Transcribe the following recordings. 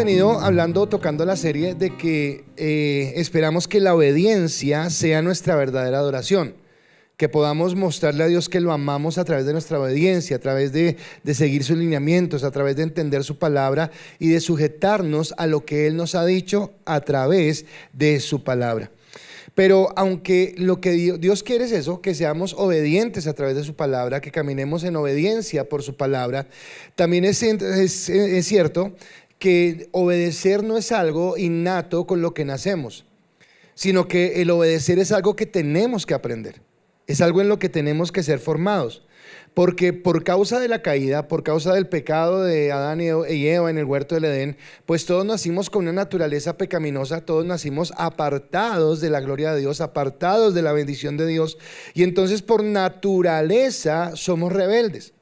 venido hablando, tocando la serie de que esperamos que la obediencia sea nuestra verdadera adoración, que podamos mostrarle a Dios que lo amamos a través de nuestra obediencia, a través de seguir sus lineamientos, a través de entender su palabra y de sujetarnos a lo que Él nos ha dicho a través de su palabra. Pero aunque lo que Dios quiere es eso, que seamos obedientes a través de su palabra, que caminemos en obediencia por su palabra, también es cierto que obedecer no es algo innato con lo que nacemos, sino que el obedecer es algo que tenemos que aprender, es algo en lo que tenemos que ser formados. Porque por causa de la caída, por causa del pecado de Adán y Eva en el huerto del Edén, pues todos nacimos con una naturaleza pecaminosa, todos nacimos apartados de la gloria de Dios, apartados de la bendición de Dios, y entonces por naturaleza somos rebeldes.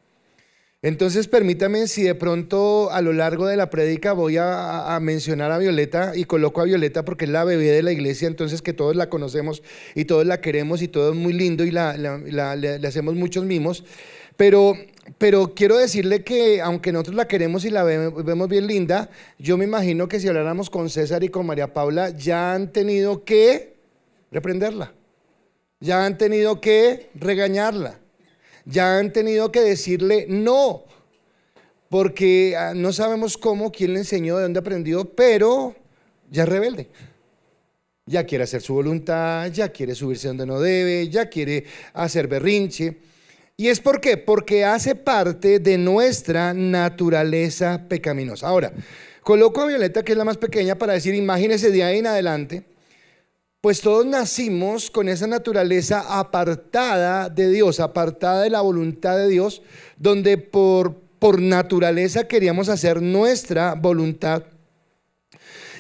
Entonces permítame, si de pronto a lo largo de la prédica voy a mencionar a Violeta, y coloco a Violeta porque es la bebé de la iglesia, entonces que todos la conocemos y todos la queremos y todo es muy lindo y le hacemos muchos mimos, pero quiero decirle que aunque nosotros la queremos y la vemos bien linda, yo me imagino que si habláramos con César y con María Paula, ya han tenido que reprenderla, ya han tenido que regañarla, ya han tenido que decirle no, porque no sabemos cómo, quién le enseñó, de dónde aprendió, pero ya es rebelde. Ya quiere hacer su voluntad, ya quiere subirse donde no debe, ya quiere hacer berrinche. ¿Y es por qué? Porque hace parte de nuestra naturaleza pecaminosa. Ahora, coloco a Violeta, que es la más pequeña, para decir, imagínese de ahí en adelante, pues todos nacimos con esa naturaleza apartada de Dios, apartada de la voluntad de Dios, donde por naturaleza queríamos hacer nuestra voluntad.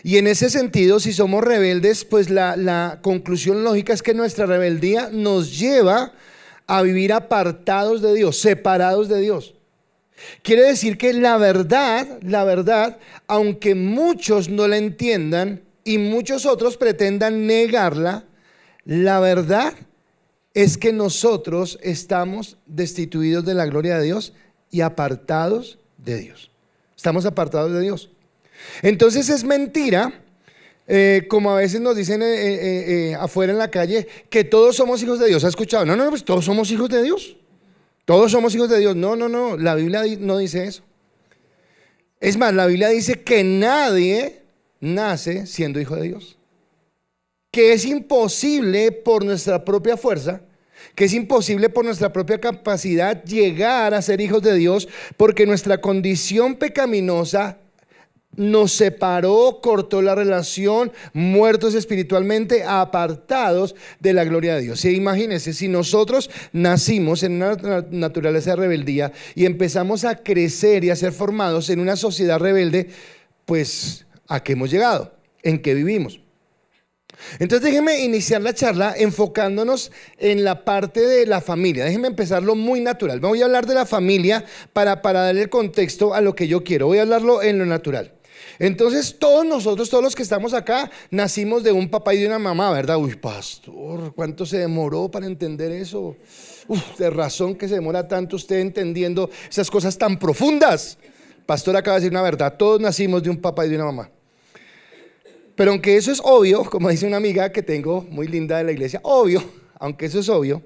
Y en ese sentido, si somos rebeldes, pues la conclusión lógica es que nuestra rebeldía nos lleva a vivir apartados de Dios, separados de Dios. Quiere decir que la verdad, aunque muchos no la entiendan, y muchos otros pretendan negarla, la verdad es que nosotros estamos destituidos de la gloria de Dios y apartados de Dios. Estamos apartados de Dios. Entonces es mentira, como a veces nos dicen afuera en la calle, que todos somos hijos de Dios. ¿Ha escuchado? No, pues todos somos hijos de Dios. Todos somos hijos de Dios. No, la Biblia no dice eso. Es más, la Biblia dice que nadie nace siendo hijo de Dios, que es imposible por nuestra propia fuerza, que es imposible por nuestra propia capacidad llegar a ser hijos de Dios, porque nuestra condición pecaminosa nos separó, cortó la relación, muertos espiritualmente, apartados de la gloria de Dios. Imagínense, si nosotros nacimos en una naturaleza de rebeldía y empezamos a crecer y a ser formados en una sociedad rebelde, pues ¿a qué hemos llegado? ¿En qué vivimos? Entonces déjenme iniciar la charla enfocándonos en la parte de la familia. Déjenme empezarlo muy natural. Voy a hablar de la familia para darle el contexto a lo que yo quiero. Voy a hablarlo en lo natural. Entonces todos nosotros, todos los que estamos acá, nacimos de un papá y de una mamá, ¿verdad? Uy, pastor, ¿cuánto se demoró para entender eso? De razón que se demora tanto usted entendiendo esas cosas tan profundas. Pastor acaba de decir una verdad, todos nacimos de un papá y de una mamá. Pero aunque eso es obvio, como dice una amiga que tengo muy linda de la iglesia, obvio, aunque eso es obvio,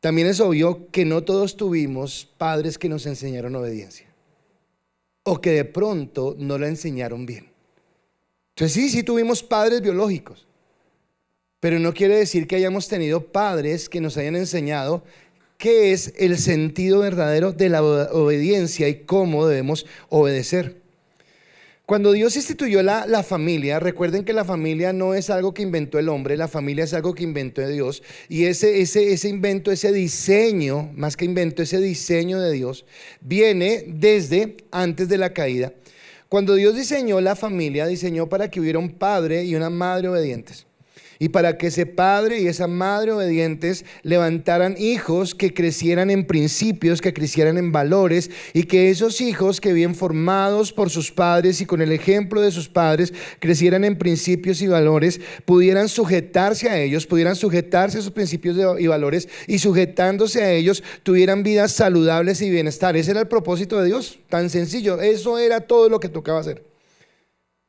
también es obvio que no todos tuvimos padres que nos enseñaron obediencia, o que de pronto no la enseñaron bien. Entonces sí tuvimos padres biológicos, pero no quiere decir que hayamos tenido padres que nos hayan enseñado qué es el sentido verdadero de la obediencia y cómo debemos obedecer. Cuando Dios instituyó la familia, recuerden que la familia no es algo que inventó el hombre, la familia es algo que inventó Dios. Y ese invento, ese diseño, más que invento, ese diseño de Dios, viene desde antes de la caída. Cuando Dios diseñó la familia, diseñó para que hubiera un padre y una madre obedientes. Y para que ese padre y esa madre obedientes levantaran hijos que crecieran en principios, que crecieran en valores, y que esos hijos que bien formados por sus padres y con el ejemplo de sus padres crecieran en principios y valores, pudieran sujetarse a ellos, pudieran sujetarse a esos principios y valores, y sujetándose a ellos tuvieran vidas saludables y bienestar. Ese era el propósito de Dios, tan sencillo. Eso era todo lo que tocaba hacer.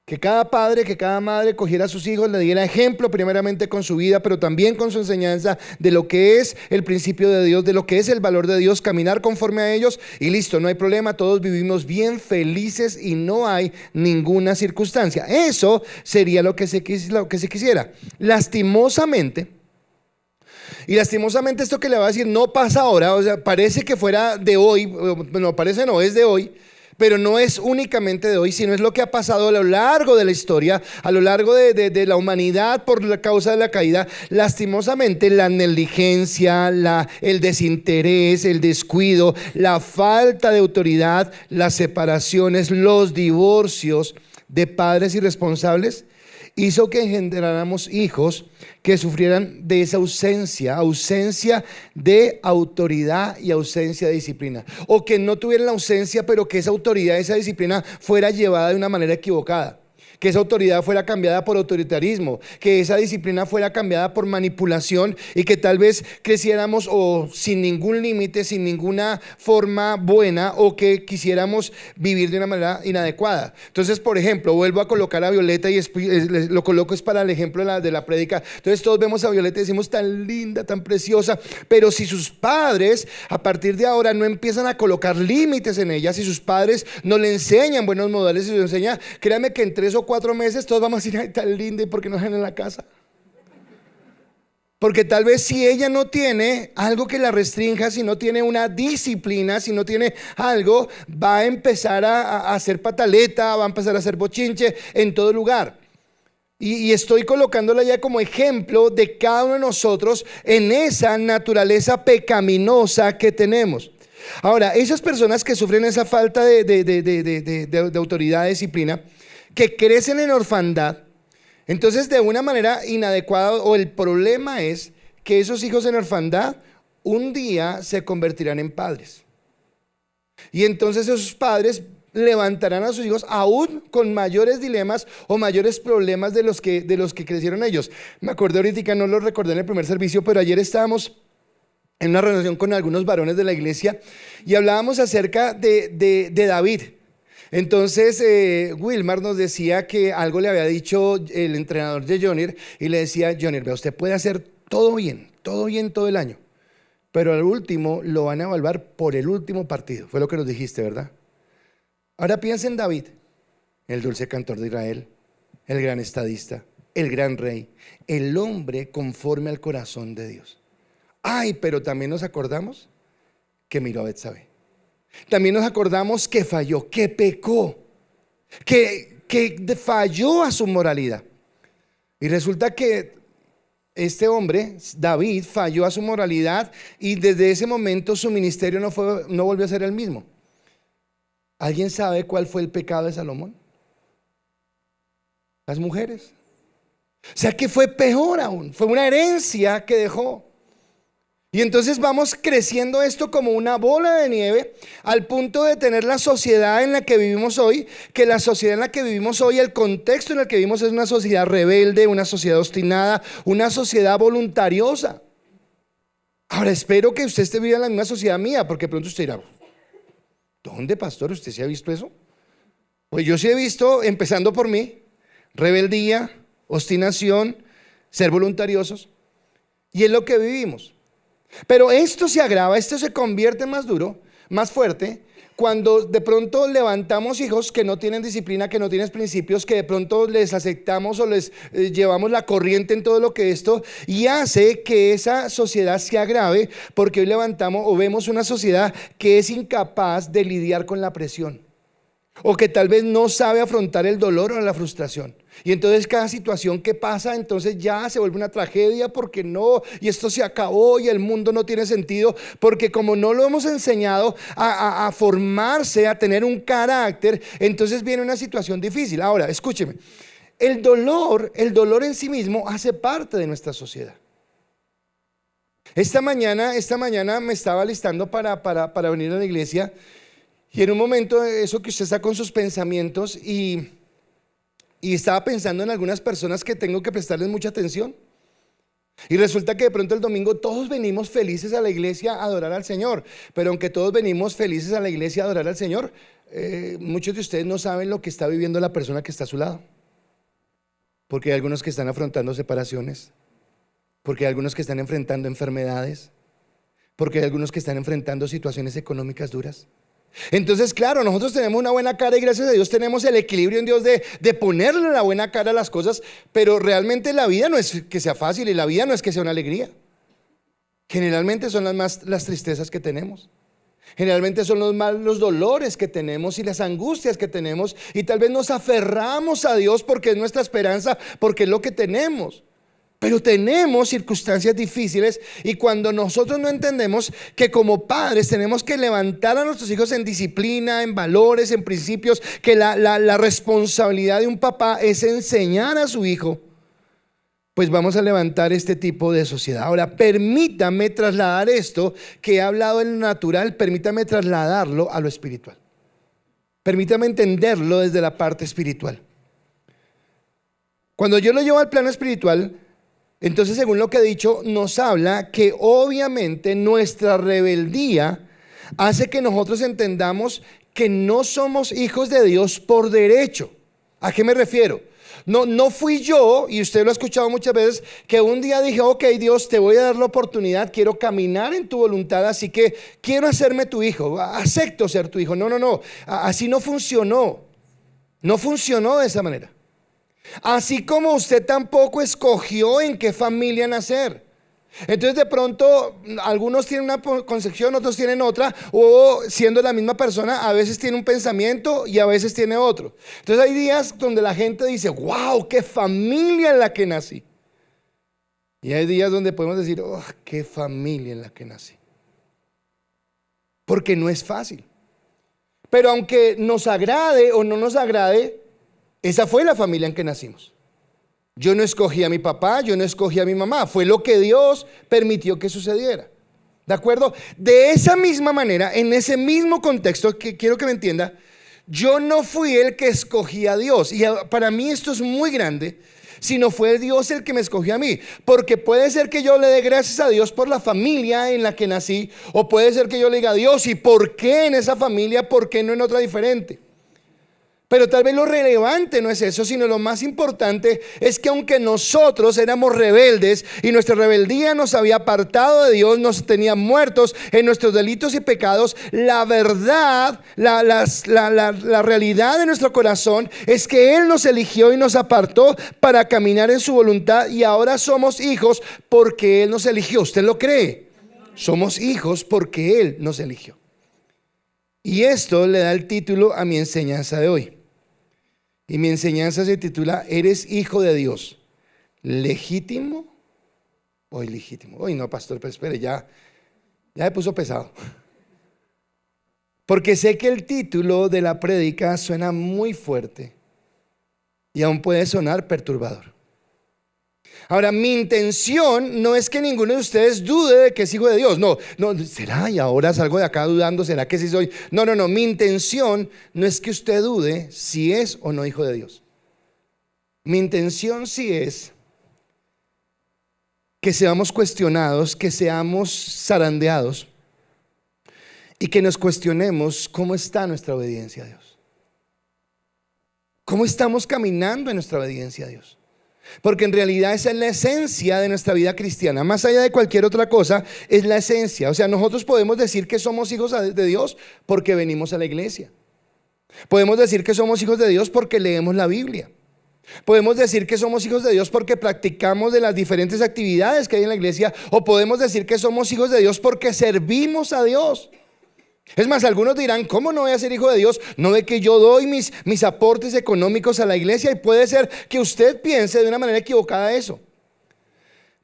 Que cada padre, que cada madre cogiera a sus hijos, le diera ejemplo primeramente con su vida, pero también con su enseñanza de lo que es el principio de Dios, de lo que es el valor de Dios, caminar conforme a ellos y listo, no hay problema, todos vivimos bien, felices y no hay ninguna circunstancia. Eso sería lo que se quisiera. Lastimosamente esto que le voy a decir no pasa ahora, o sea, parece que fuera de hoy, no, parece no, es de hoy. Pero no es únicamente de hoy, sino es lo que ha pasado a lo largo de la historia, a lo largo de la humanidad por la causa de la caída. Lastimosamente, la negligencia, el desinterés, el descuido, la falta de autoridad, las separaciones, los divorcios de padres irresponsables hizo que engendráramos hijos que sufrieran de esa ausencia de autoridad y ausencia de disciplina, o que no tuvieran la ausencia, pero que esa autoridad, esa disciplina fuera llevada de una manera equivocada, que esa autoridad fuera cambiada por autoritarismo, que esa disciplina fuera cambiada por manipulación y que tal vez creciéramos o sin ningún límite, sin ninguna forma buena, o que quisiéramos vivir de una manera inadecuada. Entonces, por ejemplo, vuelvo a colocar a Violeta y lo coloco es para el ejemplo de la prédica. Entonces todos vemos a Violeta y decimos tan linda, tan preciosa, pero si sus padres a partir de ahora no empiezan a colocar límites en ella, si sus padres no le enseñan buenos modales y se lo enseñan, créanme que en 3 o 4 meses todos vamos a decir, ay, tan linda, ¿y por qué no dejan en la casa? Porque tal vez si ella no tiene algo que la restrinja, si no tiene una disciplina, si no tiene algo, va a empezar a hacer pataleta, va a empezar a hacer bochinche en todo lugar. Y estoy colocándola ya como ejemplo de cada uno de nosotros en esa naturaleza pecaminosa que tenemos. Ahora, esas personas que sufren esa falta de autoridad, de disciplina, que crecen en orfandad, entonces de una manera inadecuada, o el problema es que esos hijos en orfandad un día se convertirán en padres. Y entonces esos padres levantarán a sus hijos aún con mayores dilemas o mayores problemas de los que crecieron ellos. Me acordé ahorita, no lo recordé en el primer servicio, pero ayer estábamos en una reunión con algunos varones de la iglesia y hablábamos acerca de David. Entonces Wilmar nos decía que algo le había dicho el entrenador de Jonier y le decía: Jonier, vea, usted puede hacer todo bien todo el año, pero al último lo van a evaluar por el último partido. Fue lo que nos dijiste, ¿verdad? Ahora piensa en David, el dulce cantor de Israel, el gran estadista, el gran rey, el hombre conforme al corazón de Dios. Ay, pero también nos acordamos que miró a Betsabé. También nos acordamos que falló, que pecó, que falló a su moralidad. Y resulta que este hombre, David, falló a su moralidad y desde ese momento su ministerio no volvió a ser el mismo. ¿Alguien sabe cuál fue el pecado de Salomón? Las mujeres. O sea que fue peor aún, fue una herencia que dejó. Y entonces vamos creciendo esto como una bola de nieve al punto de tener la sociedad en la que vivimos hoy, que la sociedad en la que vivimos hoy, el contexto en el que vivimos es una sociedad rebelde, una sociedad obstinada, una sociedad voluntariosa. Ahora espero que usted esté viviendo en la misma sociedad mía, porque pronto usted dirá: ¿dónde, pastor? ¿Usted sí ha visto eso? Pues yo sí he visto, empezando por mí, rebeldía, obstinación, ser voluntariosos, y es lo que vivimos. Pero esto se agrava, esto se convierte más duro, más fuerte, cuando de pronto levantamos hijos que no tienen disciplina, que no tienen principios, que de pronto les aceptamos o les llevamos la corriente en todo lo que esto, y hace que esa sociedad se agrave, porque hoy levantamos o vemos una sociedad que es incapaz de lidiar con la presión, o que tal vez no sabe afrontar el dolor o la frustración. Y entonces cada situación que pasa, entonces ya se vuelve una tragedia, porque no, y esto se acabó y el mundo no tiene sentido, porque como no lo hemos enseñado a formarse, a tener un carácter, entonces viene una situación difícil. Ahora, escúcheme, el dolor en sí mismo hace parte de nuestra sociedad. Esta mañana me estaba listando para venir a la iglesia, y en un momento eso que usted está con sus pensamientos y estaba pensando en algunas personas que tengo que prestarles mucha atención. Y resulta que de pronto el domingo todos venimos felices a la iglesia a adorar al Señor. Pero aunque todos venimos felices a la iglesia a adorar al Señor, muchos de ustedes no saben lo que está viviendo la persona que está a su lado. porque hay algunos que están afrontando separaciones, porque hay algunos que están enfrentando enfermedades, porque hay algunos que están enfrentando situaciones económicas duras. Entonces, claro, nosotros tenemos una buena cara y gracias a Dios tenemos el equilibrio en Dios de ponerle la buena cara a las cosas, pero realmente la vida no es que sea fácil y la vida no es que sea una alegría. Generalmente son las tristezas que tenemos. Generalmente son los dolores que tenemos y las angustias que tenemos, y tal vez nos aferramos a Dios porque es nuestra esperanza, porque es lo que tenemos. Pero tenemos circunstancias difíciles, y cuando nosotros no entendemos que como padres tenemos que levantar a nuestros hijos en disciplina, en valores, en principios, que la responsabilidad de un papá es enseñar a su hijo, pues vamos a levantar este tipo de sociedad. Ahora, permítame trasladar esto que he hablado en lo natural, permítame trasladarlo a lo espiritual. Permítame entenderlo desde la parte espiritual. Cuando yo lo llevo al plano espiritual, entonces, según lo que he dicho, nos habla que obviamente nuestra rebeldía hace que nosotros entendamos que no somos hijos de Dios por derecho. ¿A qué me refiero? No fui yo, y usted lo ha escuchado muchas veces, que un día dije, ok, Dios, te voy a dar la oportunidad, quiero caminar en tu voluntad, así que quiero hacerme tu hijo, acepto ser tu hijo. No, así no funcionó. No funcionó de esa manera. Así como usted tampoco escogió en qué familia nacer. Entonces de pronto algunos tienen una concepción, otros tienen otra, o siendo la misma persona a veces tiene un pensamiento y a veces tiene otro. Entonces hay días donde la gente dice, wow, qué familia en la que nací. Y hay días donde podemos decir, oh, qué familia en la que nací. Porque no es fácil. Pero aunque nos agrade o no nos agrade, esa fue la familia en que nacimos. Yo no escogí a mi papá, yo no escogí a mi mamá, fue lo que Dios permitió que sucediera. ¿De acuerdo? De esa misma manera, en ese mismo contexto, que quiero que me entienda, yo no fui el que escogí a Dios. Y para mí esto es muy grande, sino fue Dios el que me escogió a mí. Porque puede ser que yo le dé gracias a Dios por la familia en la que nací, o puede ser que yo le diga a Dios, ¿y por qué en esa familia? ¿Por qué no en otra diferente? Pero tal vez lo relevante no es eso, sino lo más importante es que aunque nosotros éramos rebeldes y nuestra rebeldía nos había apartado de Dios, nos tenía muertos en nuestros delitos y pecados, la verdad, la realidad de nuestro corazón es que Él nos eligió y nos apartó para caminar en su voluntad, y ahora somos hijos porque Él nos eligió. ¿Usted lo cree? Somos hijos porque Él nos eligió. Y esto le da el título a mi enseñanza de hoy. Y mi enseñanza se titula, ¿eres hijo de Dios legítimo o ilegítimo? Uy, no, pastor, pero espere, ya me puso pesado. Porque sé que el título de la prédica suena muy fuerte y aún puede sonar perturbador. Ahora, mi intención no es que ninguno de ustedes dude de que es hijo de Dios. No, ¿será? Y ahora salgo de acá dudando, ¿será que sí soy? No, mi intención no es que usted dude si es o no hijo de Dios. Mi intención sí es que seamos cuestionados, que seamos zarandeados y que nos cuestionemos cómo está nuestra obediencia a Dios. ¿Cómo estamos caminando en nuestra obediencia a Dios? Porque en realidad esa es la esencia de nuestra vida cristiana. Más allá de cualquier otra cosa, es la esencia. O sea, nosotros podemos decir que somos hijos de Dios porque venimos a la iglesia. Podemos decir que somos hijos de Dios porque leemos la Biblia. Podemos decir que somos hijos de Dios porque practicamos de las diferentes actividades que hay en la iglesia. O podemos decir que somos hijos de Dios porque servimos a Dios. Es más, algunos dirán, ¿cómo no voy a ser hijo de Dios? No ve que yo doy mis aportes económicos a la iglesia, y puede ser que usted piense de una manera equivocada eso.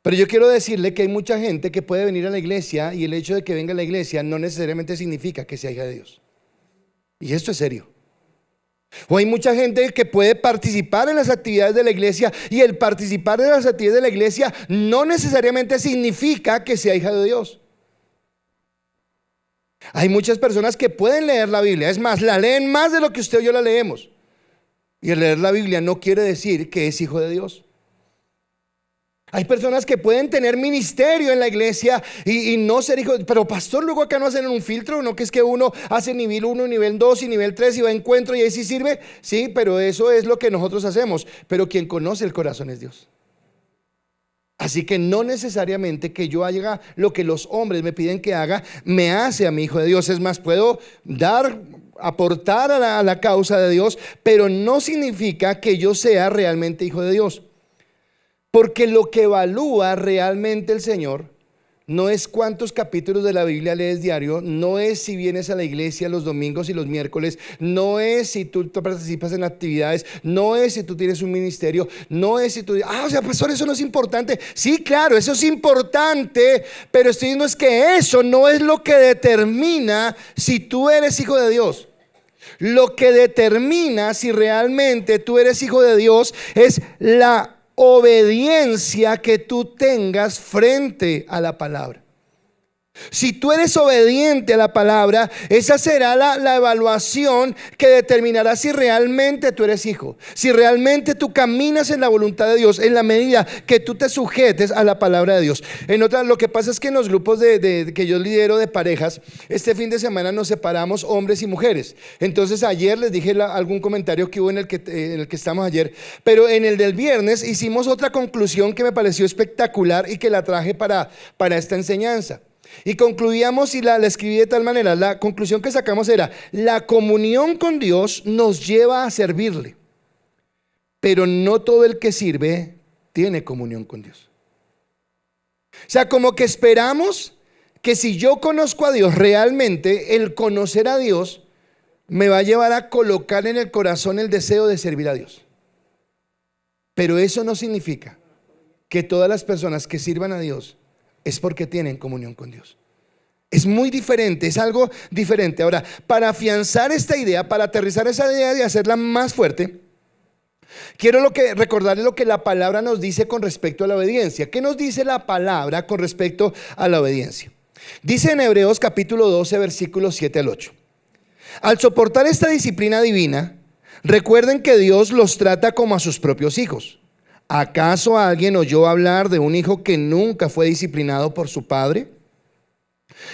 Pero yo quiero decirle que hay mucha gente que puede venir a la iglesia, y el hecho de que venga a la iglesia no necesariamente significa que sea hija de Dios. Y esto es serio. O hay mucha gente que puede participar en las actividades de la iglesia, y el participar de las actividades de la iglesia no necesariamente significa que sea hija de Dios. Hay muchas personas que pueden leer la Biblia, es más, la leen más de lo que usted y yo la leemos. Y el leer la Biblia no quiere decir que es hijo de Dios. Hay personas que pueden tener ministerio en la iglesia y no ser hijos, pero pastor, luego acá no hacen un filtro, no que es que uno hace nivel 1, nivel 2 y nivel 3 y va a encuentro y ahí sí sirve. Sí, pero eso es lo que nosotros hacemos, pero quien conoce el corazón es Dios. Así que no necesariamente que yo haga lo que los hombres me piden que haga, me hace a mi hijo de Dios. Es más, puedo aportar a la causa de Dios, pero no significa que yo sea realmente hijo de Dios. Porque lo que evalúa realmente el Señor no es cuántos capítulos de la Biblia lees diario, no es si vienes a la iglesia los domingos y los miércoles, no es si tú participas en actividades, no es si tú tienes un ministerio, no es si tú... o sea, pastor, eso no es importante. Sí, claro, eso es importante, pero estoy diciendo es que eso no es lo que determina si tú eres hijo de Dios. Lo que determina si realmente tú eres hijo de Dios es la obediencia que tú tengas frente a la palabra. Si tú eres obediente a la palabra, esa será la evaluación que determinará si realmente tú eres hijo, si realmente tú caminas en la voluntad de Dios, en la medida que tú te sujetes a la palabra de Dios. Lo que pasa es que en los grupos que yo lidero de parejas, este fin de semana nos separamos hombres y mujeres. Entonces ayer les dije algún comentario que hubo en el que estamos ayer, pero en el del viernes hicimos otra conclusión que me pareció espectacular y que la traje para esta enseñanza. Y concluíamos y la escribí de tal manera, la conclusión que sacamos era: la comunión con Dios nos lleva a servirle, pero no todo el que sirve tiene comunión con Dios. O sea, como que esperamos que si yo conozco a Dios realmente, el conocer a Dios me va a llevar a colocar en el corazón el deseo de servir a Dios. Pero eso no significa que todas las personas que sirvan a Dios es porque tienen comunión con Dios. Es muy diferente, es algo diferente. Ahora, para afianzar esta idea, para aterrizar esa idea y hacerla más fuerte, quiero recordarles lo que la palabra nos dice con respecto a la obediencia. ¿Qué nos dice la palabra con respecto a la obediencia? Dice en Hebreos capítulo 12, versículos 7 al 8: al soportar esta disciplina divina, recuerden que Dios los trata como a sus propios hijos. ¿Acaso alguien oyó hablar de un hijo que nunca fue disciplinado por su padre?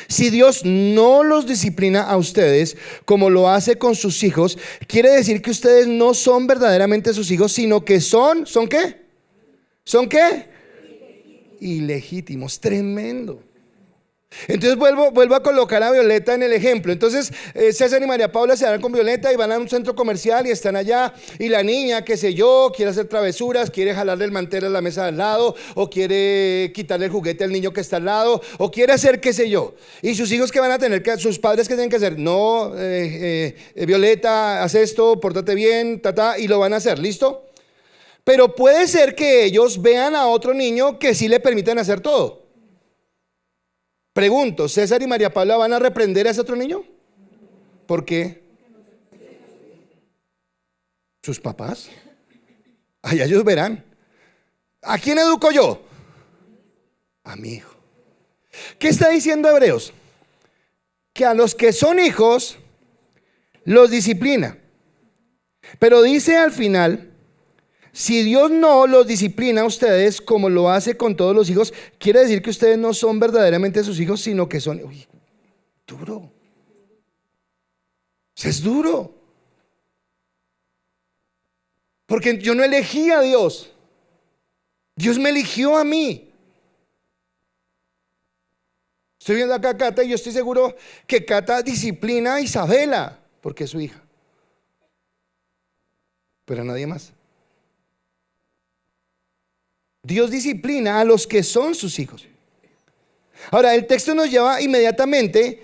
Si Dios no los disciplina a ustedes como lo hace con sus hijos, quiere decir que ustedes no son verdaderamente sus hijos, sino que ¿son qué? ¿Son qué? Ilegítimos. Tremendo. Entonces vuelvo a colocar a Violeta en el ejemplo. Entonces César y María Paula se van con Violeta y van a un centro comercial y están allá, y la niña, qué sé yo, quiere hacer travesuras, quiere jalarle el mantel a la mesa de al lado, o quiere quitarle el juguete al niño que está al lado, o quiere hacer qué sé yo. Y sus hijos, que van a tener que, sus padres, que tienen que hacer: no, Violeta, haz esto, pórtate bien, y lo van a hacer, ¿listo? Pero puede ser que ellos vean a otro niño que sí le permitan hacer todo. Pregunto, ¿César y María Paula van a reprender a ese otro niño? ¿Por qué? ¿Sus papás? Allá ellos verán. ¿A quién educo yo? A mi hijo. ¿Qué está diciendo Hebreos? Que a los que son hijos los disciplina. Pero dice al final: si Dios no los disciplina a ustedes como lo hace con todos los hijos, quiere decir que ustedes no son verdaderamente sus hijos, sino que son... Uy, duro. O sea, es duro. Porque yo no elegí a Dios. Dios me eligió a mí. Estoy viendo acá a Cata y yo estoy seguro que Cata disciplina a Isabela porque es su hija. Pero a nadie más. Dios disciplina a los que son sus hijos. Ahora, el texto nos lleva inmediatamente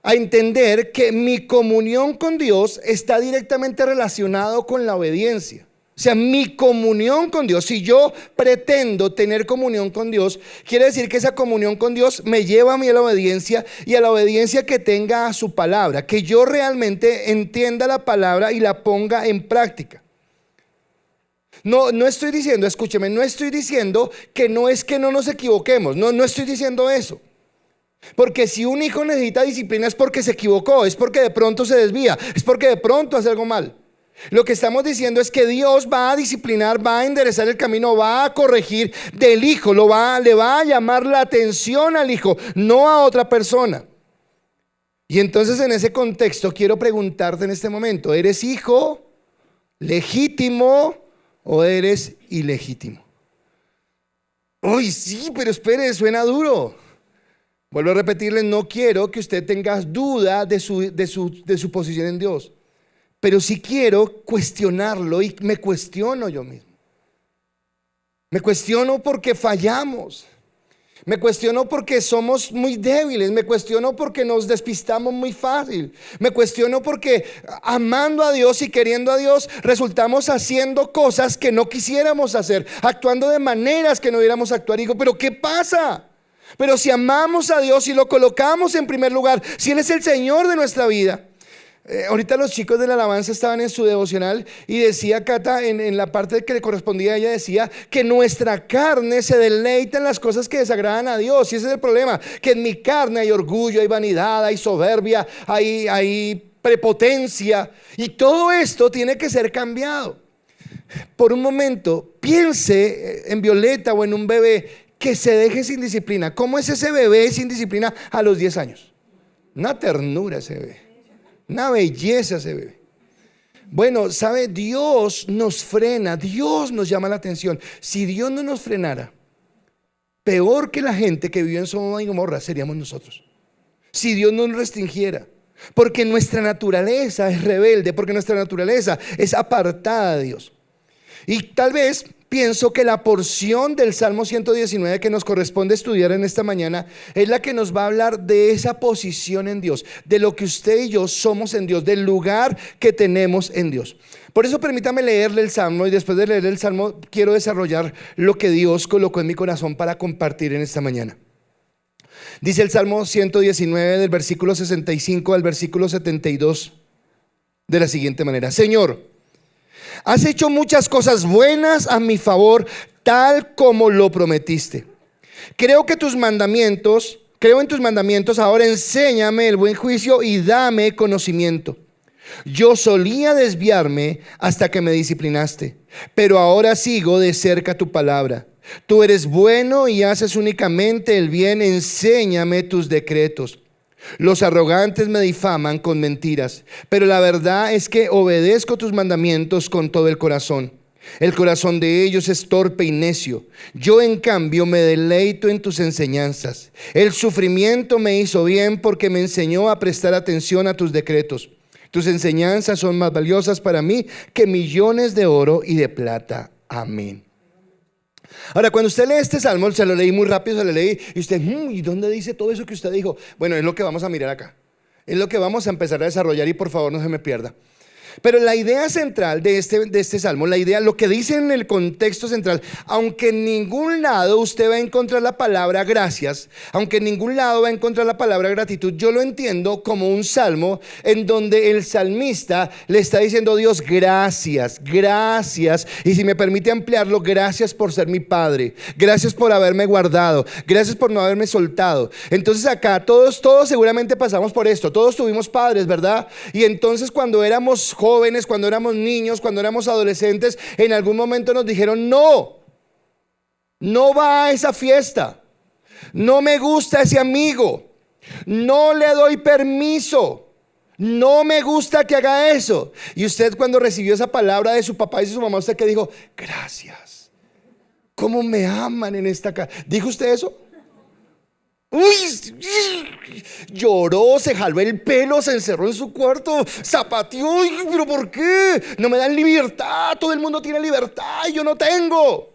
a entender que mi comunión con Dios está directamente relacionado con la obediencia. O sea, mi comunión con Dios, si yo pretendo tener comunión con Dios, quiere decir que esa comunión con Dios me lleva a mí a la obediencia, y a la obediencia que tenga a su palabra, que yo realmente entienda la palabra y la ponga en práctica. No estoy diciendo, escúcheme, no estoy diciendo que no es que no nos equivoquemos, no estoy diciendo eso. Porque si un hijo necesita disciplina es porque se equivocó, es porque de pronto se desvía, es porque de pronto hace algo mal. Lo que estamos diciendo es que Dios va a disciplinar, va a enderezar el camino, va a corregir del hijo, le va a llamar la atención al hijo, no a otra persona. Y entonces en ese contexto quiero preguntarte en este momento, ¿eres hijo legítimo o eres ilegítimo? Uy, sí, pero espere, suena duro. Vuelvo a repetirle, no quiero que usted tenga duda de su posición en Dios, pero sí quiero cuestionarlo y me cuestiono yo mismo. Me cuestiono porque fallamos. Me cuestiono porque somos muy débiles, me cuestiono porque nos despistamos muy fácil, me cuestiono porque amando a Dios y queriendo a Dios resultamos haciendo cosas que no quisiéramos hacer, actuando de maneras que no debiéramos actuar. Y digo, ¿pero qué pasa? Pero si amamos a Dios y lo colocamos en primer lugar, si Él es el Señor de nuestra vida. Ahorita los chicos de la alabanza estaban en su devocional y decía Cata, en la parte que le correspondía a ella, decía que nuestra carne se deleita en las cosas que desagradan a Dios. Y ese es el problema, que en mi carne hay orgullo, hay vanidad, hay soberbia, hay prepotencia, y todo esto tiene que ser cambiado. Por un momento piense en Violeta o en un bebé que se deje sin disciplina. ¿Cómo es ese bebé sin disciplina a los 10 años? Una ternura ese bebé. Una belleza se ve. Bueno, ¿sabe? Dios nos frena, Dios nos llama la atención. Si Dios no nos frenara, peor que la gente que vivió en Sodoma y Gomorra seríamos nosotros. Si Dios no nos restringiera, porque nuestra naturaleza es rebelde, porque nuestra naturaleza es apartada de Dios. Y tal vez pienso que la porción del Salmo 119 que nos corresponde estudiar en esta mañana es la que nos va a hablar de esa posición en Dios, de lo que usted y yo somos en Dios, del lugar que tenemos en Dios. Por eso permítame leerle el Salmo, y después de leer el Salmo quiero desarrollar lo que Dios colocó en mi corazón para compartir en esta mañana. Dice el Salmo 119 del versículo 65 al versículo 72 de la siguiente manera: Señor, has hecho muchas cosas buenas a mi favor, tal como lo prometiste. Creo en tus mandamientos, ahora enséñame el buen juicio y dame conocimiento. Yo solía desviarme hasta que me disciplinaste, pero ahora sigo de cerca tu palabra. Tú eres bueno y haces únicamente el bien, enséñame tus decretos. Los arrogantes me difaman con mentiras, pero la verdad es que obedezco tus mandamientos con todo el corazón. El corazón de ellos es torpe y necio. Yo en cambio me deleito en tus enseñanzas. El sufrimiento me hizo bien porque me enseñó a prestar atención a tus decretos. Tus enseñanzas son más valiosas para mí que millones de oro y de plata. Amén. Ahora, cuando usted lee este salmo, se lo leí muy rápido, se lo leí, y usted, ¿y dónde dice todo eso que usted dijo? Bueno, es lo que vamos a mirar acá, es lo que vamos a empezar a desarrollar, y por favor no se me pierda. Pero la idea central de este salmo, lo que dice en el contexto central, aunque en ningún lado usted va a encontrar la palabra gracias, aunque en ningún lado va a encontrar la palabra gratitud, yo lo entiendo como un salmo en donde el salmista le está diciendo a Dios, gracias, gracias, y si me permite ampliarlo, gracias por ser mi padre, gracias por haberme guardado, gracias por no haberme soltado. Entonces acá todos seguramente pasamos por esto, todos tuvimos padres, ¿verdad? Y entonces cuando éramos jóvenes, cuando éramos niños, cuando éramos adolescentes, en algún momento nos dijeron, no va a esa fiesta, no me gusta ese amigo, no le doy permiso, no me gusta que haga eso. Y usted, cuando recibió esa palabra de su papá y de su mamá, ¿usted qué dijo? Gracias, cómo me aman en esta casa. ¿Dijo usted eso? Uy, lloró, se jaló el pelo, se encerró en su cuarto, zapateó. ¿Pero por qué? No me dan libertad, todo el mundo tiene libertad y yo no tengo.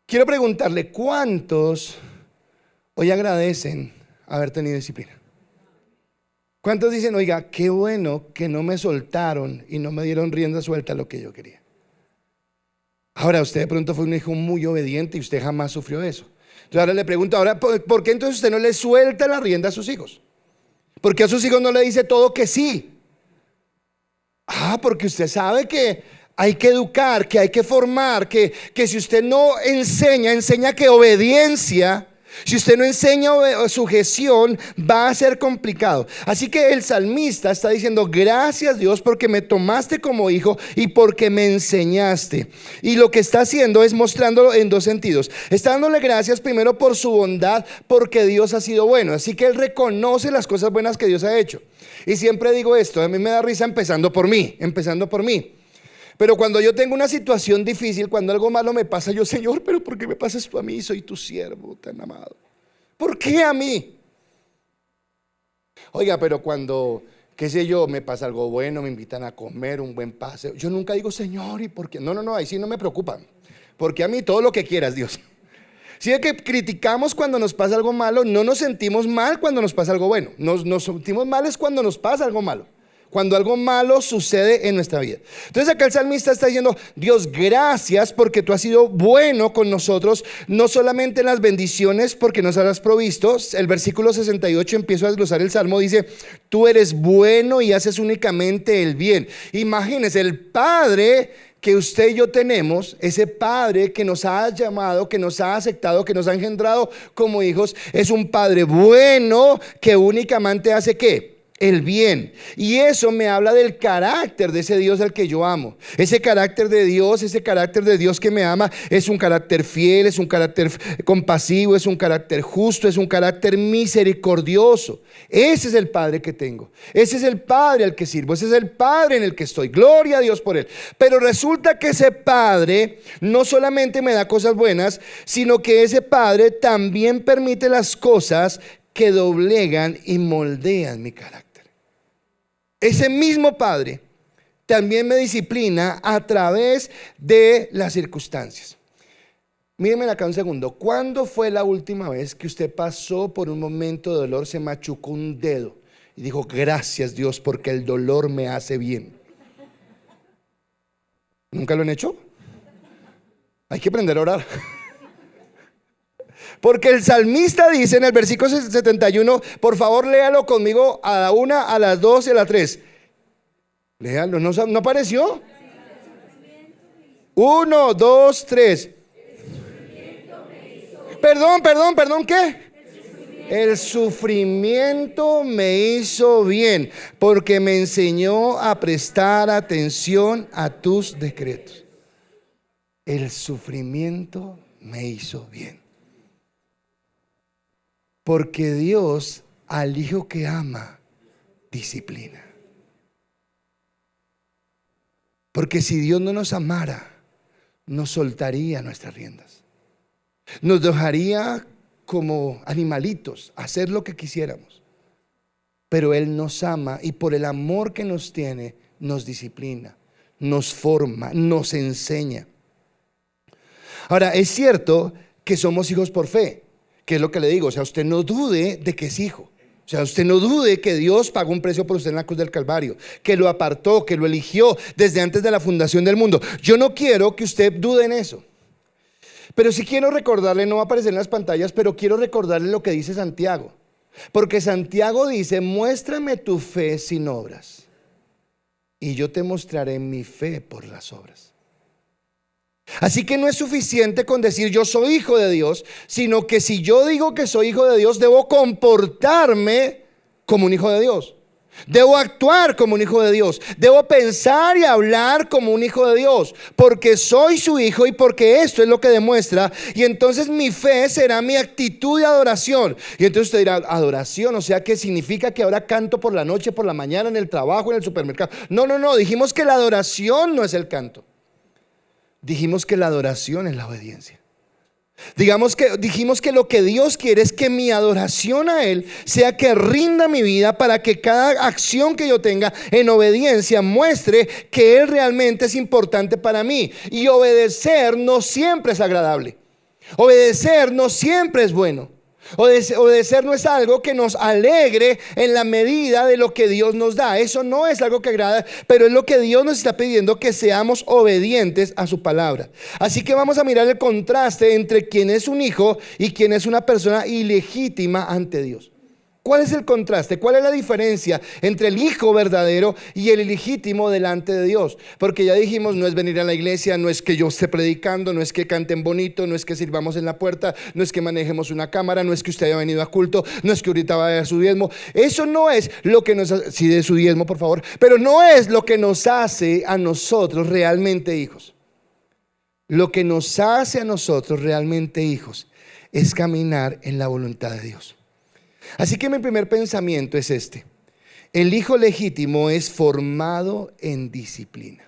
Quiero preguntarle, ¿cuántos hoy agradecen haber tenido disciplina? ¿Cuántos dicen, oiga, qué bueno que no me soltaron y no me dieron rienda suelta a lo que yo quería? Ahora, usted de pronto fue un hijo muy obediente y usted jamás sufrió eso. Entonces ahora le pregunto, ¿por qué entonces usted no le suelta la rienda a sus hijos? ¿Por qué a sus hijos no le dice todo que sí? Porque usted sabe que hay que educar, que hay que formar, que si usted no enseña que obediencia Si usted no enseña sujeción, va a ser complicado. Así que el salmista está diciendo: gracias, Dios, porque me tomaste como hijo y porque me enseñaste. Y lo que está haciendo es mostrándolo en dos sentidos. Está dándole gracias primero por su bondad, porque Dios ha sido bueno. Así que él reconoce las cosas buenas que Dios ha hecho. Y siempre digo esto, a mí me da risa empezando por mí. Pero cuando yo tengo una situación difícil, cuando algo malo me pasa, yo: Señor, ¿pero por qué me pasas esto a mí? Soy tu siervo tan amado. ¿Por qué a mí? Oiga, pero cuando, qué sé yo, me pasa algo bueno, me invitan a comer, un buen paseo, yo nunca digo: Señor, ¿y por qué? No, ahí sí no me preocupa. Porque a mí todo lo que quieras, Dios. Si es que criticamos cuando nos pasa algo malo, no nos sentimos mal cuando nos pasa algo bueno. Nos sentimos mal es cuando nos pasa algo malo, cuando algo malo sucede en nuestra vida. Entonces acá el salmista está diciendo: Dios, gracias porque tú has sido bueno con nosotros, no solamente en las bendiciones porque nos has provisto. El versículo 68, empiezo a desglosar el salmo, dice: tú eres bueno y haces únicamente el bien. Imagínense, el Padre que usted y yo tenemos, ese Padre que nos ha llamado, que nos ha aceptado, que nos ha engendrado como hijos, es un Padre bueno que únicamente hace ¿qué? El bien. Y eso me habla del carácter de ese Dios al que yo amo. Ese carácter de Dios que me ama, es un carácter fiel, es un carácter compasivo, es un carácter justo, es un carácter misericordioso. Ese es el Padre que tengo. Ese es el Padre al que sirvo. Ese es el Padre en el que estoy. Gloria a Dios por él. Pero resulta que ese Padre no solamente me da cosas buenas, sino que ese Padre también permite las cosas que doblegan y moldean mi carácter. Ese mismo Padre también me disciplina a través de las circunstancias. Mírenme acá un segundo. ¿Cuándo fue la última vez que usted pasó por un momento de dolor, se machucó un dedo y dijo: gracias, Dios, porque el dolor me hace bien? ¿Nunca lo han hecho? Hay que aprender a orar. Porque el salmista dice en el versículo 71, por favor léalo conmigo a la 1, a las 2 y a las 3. Léalo, ¿no apareció? 1, 2, 3. Perdón, ¿qué? El sufrimiento me hizo bien, porque me enseñó a prestar atención a tus decretos. El sufrimiento me hizo bien. Porque Dios al hijo que ama disciplina. Porque si Dios no nos amara, nos soltaría nuestras riendas. Nos dejaría como animalitos, hacer lo que quisiéramos. Pero Él nos ama y por el amor que nos tiene, nos disciplina, nos forma, nos enseña. Ahora, es cierto que somos hijos por fe. ¿Qué es lo que le digo? O sea, usted no dude de que es hijo. O sea, usted no dude que Dios pagó un precio por usted en la cruz del Calvario, que lo apartó, que lo eligió desde antes de la fundación del mundo. Yo no quiero que usted dude en eso. Pero sí quiero recordarle, no va a aparecer en las pantallas, pero quiero recordarle lo que dice Santiago. Porque Santiago dice: muéstrame tu fe sin obras, y yo te mostraré mi fe por las obras. Así que no es suficiente con decir yo soy hijo de Dios, sino que si yo digo que soy hijo de Dios, debo comportarme como un hijo de Dios. Debo actuar como un hijo de Dios. Debo pensar y hablar como un hijo de Dios, porque soy su hijo y porque esto es lo que demuestra. Y entonces mi fe será mi actitud de adoración. Y entonces usted dirá: adoración, o sea, ¿qué significa que ahora canto por la noche, por la mañana, en el trabajo, en el supermercado? No, dijimos que la adoración no es el canto. Dijimos que la adoración es la obediencia. Dijimos que lo que Dios quiere es que mi adoración a Él sea que rinda mi vida, para que cada acción que yo tenga en obediencia muestre que Él realmente es importante para mí. Y obedecer no siempre es agradable. Obedecer no siempre es bueno. Obedecer no es algo que nos alegre en la medida de lo que Dios nos da. Eso no es algo que agrada, pero es lo que Dios nos está pidiendo, que seamos obedientes a su palabra. Así que vamos a mirar el contraste entre quien es un hijo y quien es una persona ilegítima ante Dios. ¿Cuál es el contraste? ¿Cuál es la diferencia entre el hijo verdadero y el ilegítimo delante de Dios? Porque ya dijimos, no es venir a la iglesia, no es que yo esté predicando, no es que canten bonito, no es que sirvamos en la puerta, no es que manejemos una cámara, no es que usted haya venido a culto, no es que ahorita vaya a su diezmo. Eso no es lo que nos hace, sí, de su diezmo por favor, pero no es lo que nos hace a nosotros realmente hijos. Lo que nos hace a nosotros realmente hijos es caminar en la voluntad de Dios. Así que mi primer pensamiento es este: el hijo legítimo es formado en disciplina.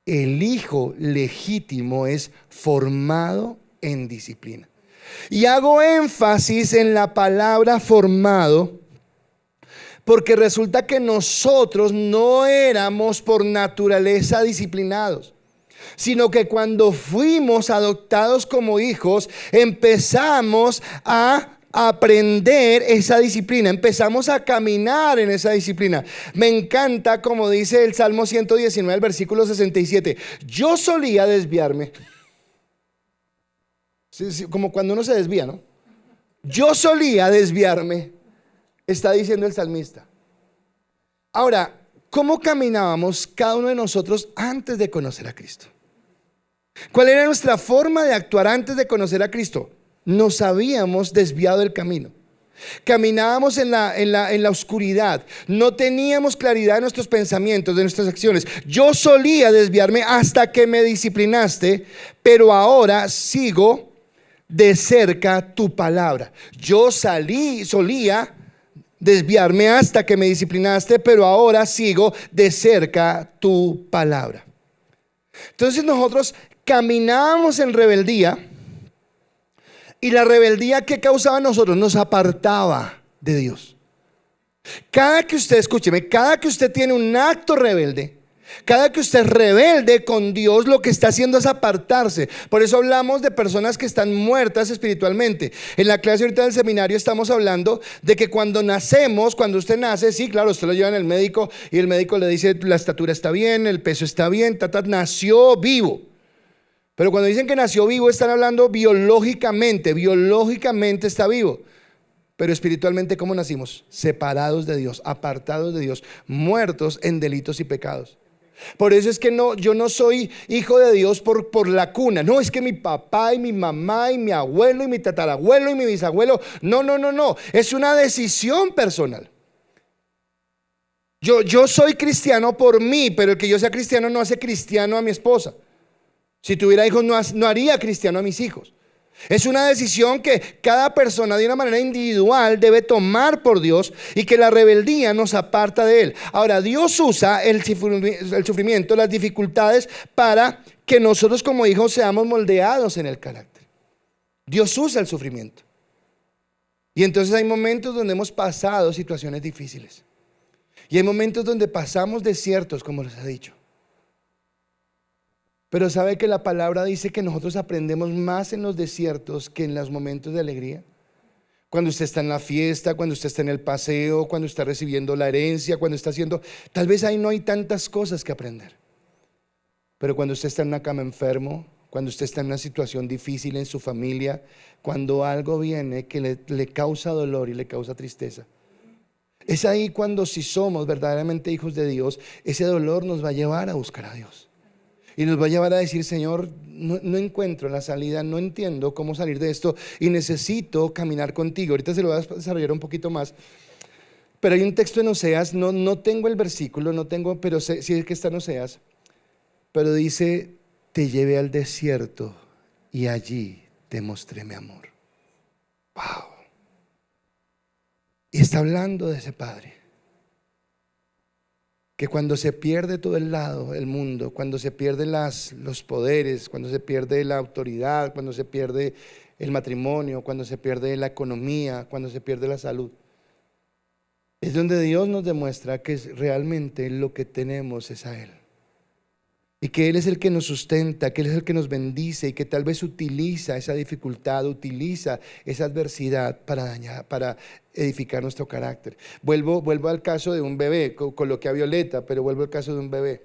El hijo legítimo es formado en disciplina. Y hago énfasis en la palabra formado, porque resulta que nosotros no éramos por naturaleza disciplinados, sino que cuando fuimos adoptados como hijos, empezamos a aprender esa disciplina, empezamos a caminar en esa disciplina. Me encanta como dice el Salmo 119, el versículo 67. Yo solía desviarme. Sí, sí, como cuando uno se desvía, ¿no? Yo solía desviarme, está diciendo el salmista. Ahora, ¿cómo caminábamos cada uno de nosotros antes de conocer a Cristo? ¿Cuál era nuestra forma de actuar antes de conocer a Cristo? Nos habíamos desviado del camino. Caminábamos en la oscuridad. No teníamos claridad de nuestros pensamientos, de nuestras acciones. Yo solía desviarme hasta que me disciplinaste, pero ahora sigo de cerca tu palabra. Yo solía desviarme hasta que me disciplinaste, pero ahora sigo de cerca tu palabra. Entonces nosotros caminábamos en rebeldía, y la rebeldía que causaba en nosotros nos apartaba de Dios. Cada que usted, escúcheme, cada que usted tiene un acto rebelde, cada que usted es rebelde con Dios, lo que está haciendo es apartarse. Por eso hablamos de personas que están muertas espiritualmente. En la clase ahorita del seminario estamos hablando de que cuando nacemos, cuando usted nace, sí, claro, usted lo lleva en el médico y el médico le dice la estatura está bien, el peso está bien, nació vivo. Pero cuando dicen que nació vivo, están hablando biológicamente está vivo. Pero espiritualmente, ¿cómo nacimos? Separados de Dios, apartados de Dios, muertos en delitos y pecados. Por eso es que yo no soy hijo de Dios por la cuna. No, es que mi papá y mi mamá y mi abuelo y mi tatarabuelo y mi bisabuelo. No. Es una decisión personal. Yo soy cristiano por mí, pero el que yo sea cristiano no hace cristiano a mi esposa. Si tuviera hijos no haría cristiano a mis hijos. Es una decisión que cada persona de una manera individual debe tomar por Dios, y que la rebeldía nos aparta de Él. Ahora, Dios usa el sufrimiento, las dificultades, para que nosotros como hijos seamos moldeados en el carácter. Dios usa el sufrimiento. Y entonces hay momentos donde hemos pasado situaciones difíciles. Y hay momentos donde pasamos desiertos, como les he dicho. Pero ¿sabe que la palabra dice que nosotros aprendemos más en los desiertos que en los momentos de alegría? Cuando usted está en la fiesta, cuando usted está en el paseo, cuando está recibiendo la herencia, cuando está haciendo, tal vez ahí no hay tantas cosas que aprender. Pero cuando usted está en una cama enfermo, cuando usted está en una situación difícil en su familia, cuando algo viene que le causa dolor y le causa tristeza, es ahí cuando, si somos verdaderamente hijos de Dios, ese dolor nos va a llevar a buscar a Dios. Y nos va a llevar a decir: Señor, no encuentro la salida, no entiendo cómo salir de esto y necesito caminar contigo. Ahorita se lo voy a desarrollar un poquito más. Pero hay un texto en Oseas, no tengo el versículo, pero sí es que está en Oseas. Pero dice: te llevé al desierto y allí te mostré mi amor. Wow. Y está hablando de ese Padre que cuando se pierde todo el mundo, cuando se pierden los poderes, cuando se pierde la autoridad, cuando se pierde el matrimonio, cuando se pierde la economía, cuando se pierde la salud, es donde Dios nos demuestra que realmente lo que tenemos es a Él. Y que Él es el que nos sustenta, que Él es el que nos bendice, y que tal vez utiliza esa dificultad, utiliza esa adversidad para edificar nuestro carácter. Vuelvo al caso de un bebé, coloqué a Violeta, pero vuelvo al caso de un bebé.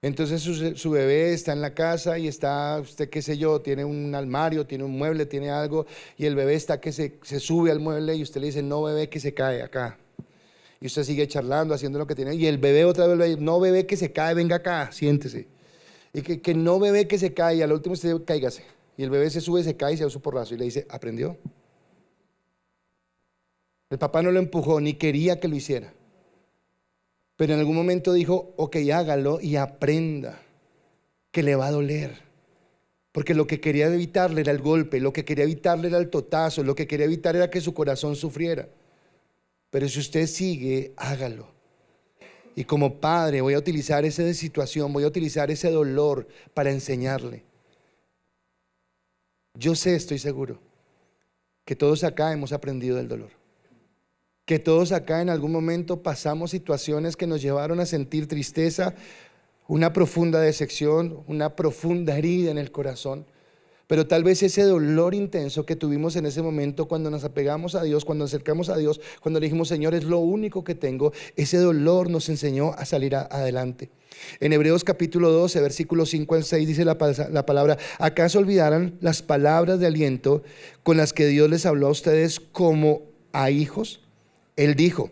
Entonces su bebé está en la casa y está, usted qué sé yo, tiene un armario, tiene un mueble, tiene algo, y el bebé está que se sube al mueble y usted le dice, no bebé que se cae acá. Y usted sigue charlando, haciendo lo que tiene, y el bebé otra vez le dice, no bebé que se cae, venga acá, siéntese. Y que no bebé que se cae, y al último usted cáigase. Y el bebé se sube, se cae y se da su porrazo y le dice, ¿aprendió? El papá no lo empujó, ni quería que lo hiciera. Pero en algún momento dijo, ok, hágalo y aprenda que le va a doler. Porque lo que quería evitarle era el golpe, lo que quería evitarle era el totazo, lo que quería evitar era que su corazón sufriera. Pero si usted sigue, hágalo. Y como padre voy a utilizar esa situación, voy a utilizar ese dolor para enseñarle. Yo sé, estoy seguro, que todos acá hemos aprendido del dolor. Que todos acá en algún momento pasamos situaciones que nos llevaron a sentir tristeza, una profunda decepción, una profunda herida en el corazón. Pero tal vez ese dolor intenso que tuvimos en ese momento cuando nos apegamos a Dios, cuando nos acercamos a Dios, cuando le dijimos, Señor, es lo único que tengo, ese dolor nos enseñó a salir adelante. En Hebreos capítulo 12, versículos 5 al 6 dice la palabra, ¿acaso olvidarán las palabras de aliento con las que Dios les habló a ustedes como a hijos? Él dijo,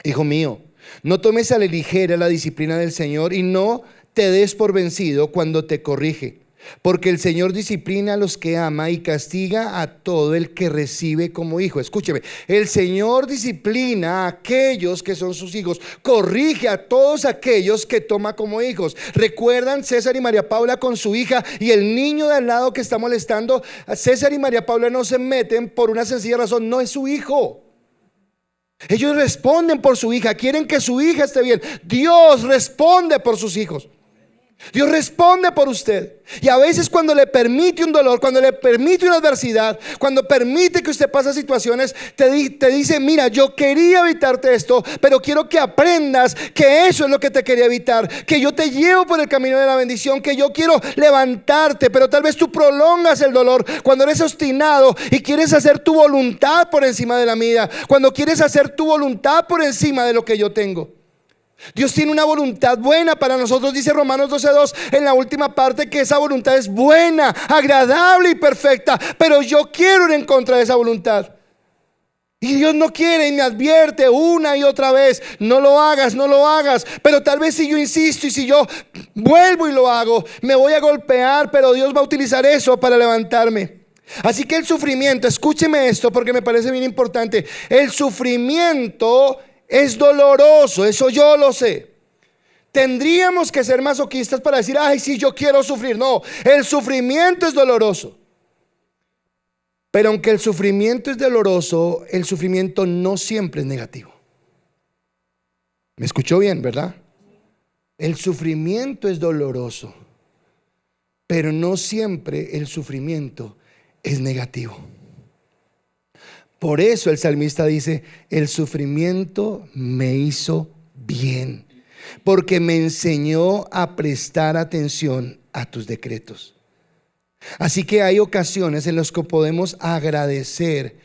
hijo mío, no tomes a la ligera la disciplina del Señor y no te des por vencido cuando te corrige. Porque el Señor disciplina a los que ama y castiga a todo el que recibe como hijo. Escúcheme, el Señor disciplina a aquellos que son sus hijos, corrige a todos aquellos que toma como hijos. ¿Recuerdan César y María Paula con su hija y el niño de al lado que está molestando? César y María Paula no se meten por una sencilla razón, no es su hijo. Ellos responden por su hija, quieren que su hija esté bien. Dios responde por sus hijos. Dios responde por usted. Y a veces cuando le permite un dolor, cuando le permite una adversidad, cuando permite que usted pase situaciones, te dice, mira, yo quería evitarte esto, pero quiero que aprendas que eso es lo que te quería evitar, que yo te llevo por el camino de la bendición, que yo quiero levantarte. Pero tal vez tú prolongas el dolor cuando eres obstinado y quieres hacer tu voluntad por encima de la mía, cuando quieres hacer tu voluntad por encima de lo que yo tengo. Dios tiene una voluntad buena para nosotros, dice Romanos 12:2 en la última parte, que esa voluntad es buena, agradable y perfecta. Pero yo quiero ir en contra de esa voluntad. Y Dios no quiere y me advierte una y otra vez, no lo hagas, no lo hagas. Pero tal vez si yo insisto y si yo vuelvo y lo hago, me voy a golpear, pero Dios va a utilizar eso para levantarme. Así que el sufrimiento, escúcheme esto porque me parece bien importante. El sufrimiento es doloroso, eso yo lo sé. Tendríamos que ser masoquistas para decir, ay, sí, yo quiero sufrir. No, el sufrimiento es doloroso. Pero aunque el sufrimiento es doloroso, el sufrimiento no siempre es negativo. ¿Me escuchó bien, verdad? El sufrimiento es doloroso, pero no siempre el sufrimiento es negativo. Por eso el salmista dice, el sufrimiento me hizo bien, porque me enseñó a prestar atención a tus decretos. Así que hay ocasiones en las que podemos agradecer,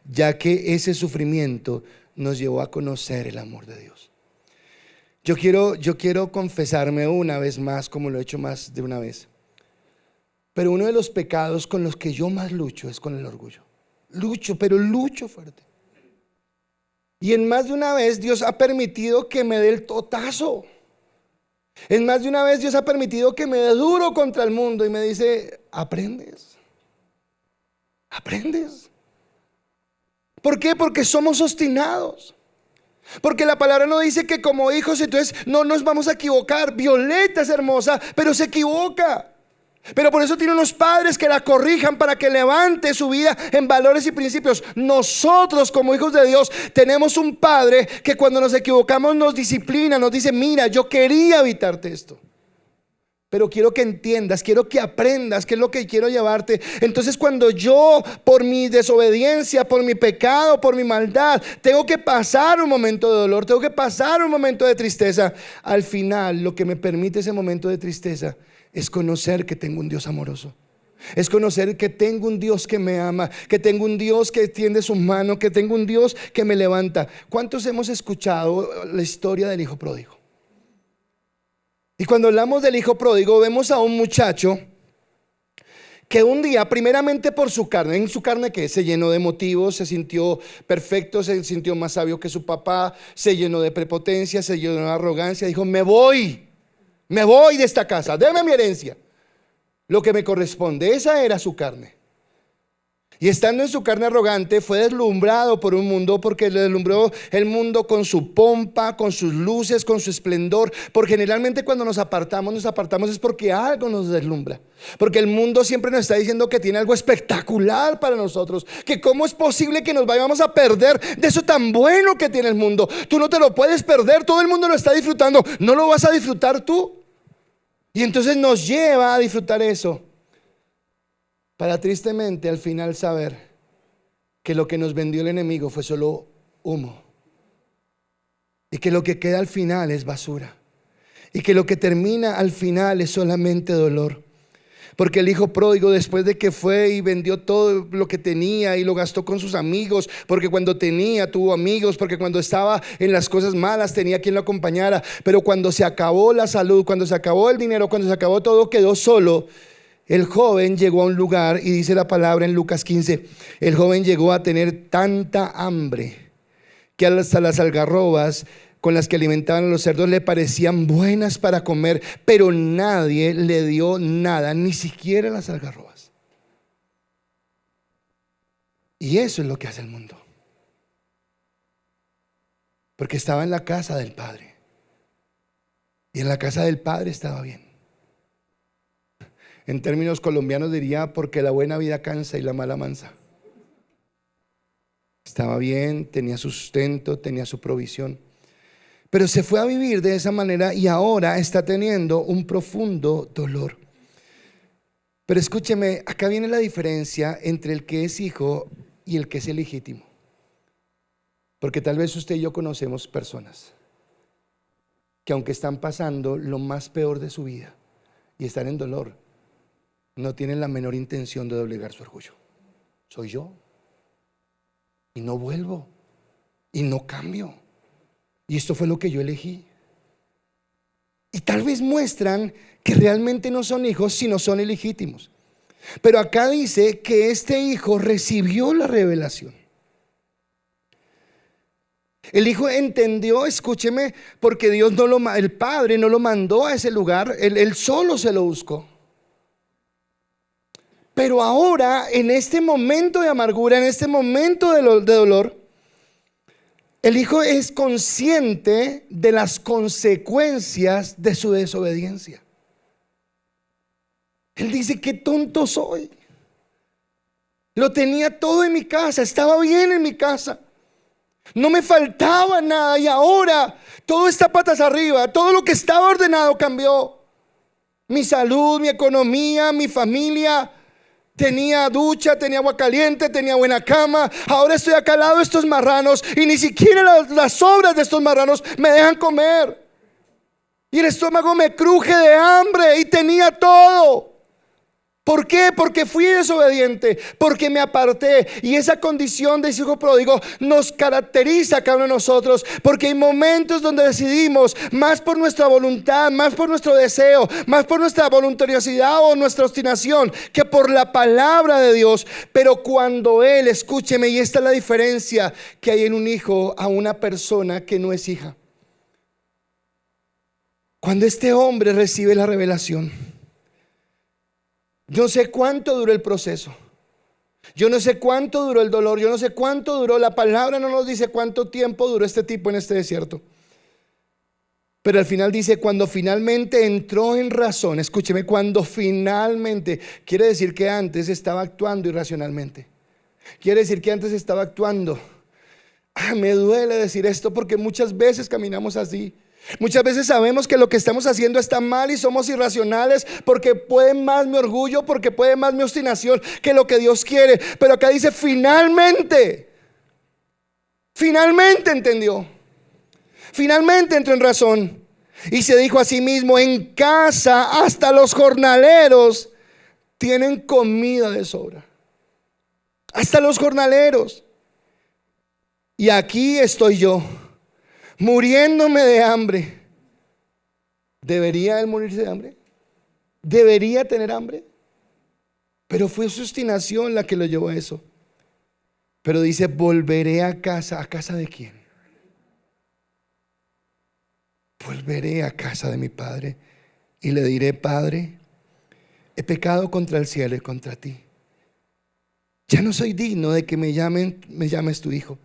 ya que ese sufrimiento nos llevó a conocer el amor de Dios. Yo quiero confesarme una vez más, como lo he hecho más de una vez. Pero uno de los pecados con los que yo más lucho es con el orgullo. Pero lucho fuerte. Y en más de una vez Dios ha permitido que me dé el totazo. En más de una vez Dios ha permitido que me dé duro contra el mundo y me dice, aprendes. ¿Por qué? Porque somos obstinados. Porque la palabra no dice que como hijos entonces no nos vamos a equivocar. Violeta es hermosa, pero se equivoca. Pero por eso tiene unos padres que la corrijan para que levante su vida en valores y principios. Nosotros como hijos de Dios tenemos un padre que cuando nos equivocamos nos disciplina, nos dice, mira, yo quería evitarte esto, pero quiero que entiendas, quiero que aprendas qué es lo que quiero llevarte. Entonces cuando yo por mi desobediencia, por mi pecado, por mi maldad, tengo que pasar un momento de dolor, tengo que pasar un momento de tristeza, al final lo que me permite ese momento de tristeza es conocer que tengo un Dios amoroso. Es conocer que tengo un Dios que me ama, que tengo un Dios que tiende su mano, que tengo un Dios que me levanta. ¿Cuántos hemos escuchado la historia del hijo pródigo? Y cuando hablamos del hijo pródigo, vemos a un muchacho que un día, primeramente por su carne, en su carne que se llenó de motivos, se sintió perfecto, se sintió más sabio que su papá, se llenó de prepotencia, se llenó de arrogancia, dijo: me voy de esta casa, déme mi herencia, lo que me corresponde. Esa era su carne. Y estando en su carne arrogante, fue deslumbrado por un mundo, porque le deslumbró el mundo con su pompa, con sus luces, con su esplendor. Porque generalmente cuando nos apartamos es porque algo nos deslumbra. Porque el mundo siempre nos está diciendo que tiene algo espectacular para nosotros, que cómo es posible que nos vayamos a perder de eso tan bueno que tiene el mundo. Tú no te lo puedes perder, todo el mundo lo está disfrutando, ¿no lo vas a disfrutar tú? Y entonces nos lleva a disfrutar eso, para tristemente al final saber que lo que nos vendió el enemigo fue solo humo, y que lo que queda al final es basura, y que lo que termina al final es solamente dolor. Porque el hijo pródigo, después de que fue y vendió todo lo que tenía y lo gastó con sus amigos, porque cuando tenía tuvo amigos, porque cuando estaba en las cosas malas tenía quien lo acompañara, pero cuando se acabó la salud, cuando se acabó el dinero, cuando se acabó todo, quedó solo. El joven llegó a un lugar, y dice la palabra en Lucas 15, el joven llegó a tener tanta hambre que hasta las algarrobas con las que alimentaban a los cerdos le parecían buenas para comer, pero nadie le dio nada, ni siquiera las algarrobas. Y eso es lo que hace el mundo, porque estaba en la casa del Padre, y en la casa del Padre estaba bien. En términos colombianos diría: porque la buena vida cansa y la mala mansa. Estaba bien, tenía sustento, tenía su provisión, pero se fue a vivir de esa manera y ahora está teniendo un profundo dolor. Pero escúcheme, acá viene la diferencia entre el que es hijo y el que es ilegítimo. Porque tal vez usted y yo conocemos personas que, aunque están pasando lo más peor de su vida y están en dolor, no tienen la menor intención de doblegar su orgullo. Soy yo, y no vuelvo, y no cambio, y esto fue lo que yo elegí. Y tal vez muestran que realmente no son hijos, sino son ilegítimos. Pero acá dice que este hijo recibió la revelación. El hijo entendió, escúcheme, porque Dios el Padre no lo mandó a ese lugar, él solo se lo buscó. Pero ahora, en este momento de amargura, en este momento de dolor, el hijo es consciente de las consecuencias de su desobediencia. Él dice: qué tonto soy. Lo tenía todo en mi casa, estaba bien en mi casa, no me faltaba nada, y ahora todo está patas arriba. Todo lo que estaba ordenado cambió. Mi salud, mi economía, mi familia. Tenía ducha, tenía agua caliente, tenía buena cama. Ahora estoy acá al lado de estos marranos y ni siquiera las sobras de estos marranos me dejan comer. Y el estómago me cruje de hambre, y tenía todo. ¿Por qué? Porque fui desobediente, porque me aparté. Y esa condición de hijo pródigo nos caracteriza a cada uno de nosotros, porque hay momentos donde decidimos más por nuestra voluntad, más por nuestro deseo, más por nuestra voluntariosidad o nuestra obstinación que por la palabra de Dios. Pero cuando Él, escúcheme, y esta es la diferencia que hay en un hijo a una persona que no es hija. Cuando este hombre recibe la revelación, yo no sé cuánto duró el proceso, yo no sé cuánto duró el dolor, yo no sé cuánto duró, la palabra no nos dice cuánto tiempo duró este tipo en este desierto. Pero al final dice: cuando finalmente entró en razón. Escúcheme, cuando finalmente, quiere decir que antes estaba actuando irracionalmente. Quiere decir que antes estaba actuando. Me duele decir esto, porque muchas veces caminamos así. Muchas veces sabemos que lo que estamos haciendo está mal y somos irracionales, porque puede más mi orgullo, porque puede más mi obstinación que lo que Dios quiere. Pero acá dice: finalmente entendió, finalmente entró en razón, y se dijo a sí mismo: en casa hasta los jornaleros tienen comida de sobra. Hasta los jornaleros. Y aquí estoy yo, muriéndome de hambre. ¿Debería él morirse de hambre? ¿Debería tener hambre? Pero fue su obstinación la que lo llevó a eso. Pero dice, volveré a casa. ¿A casa de quién? Volveré a casa de mi padre y le diré: Padre, he pecado contra el cielo y contra ti. Ya no soy digno de que me llames tu hijo.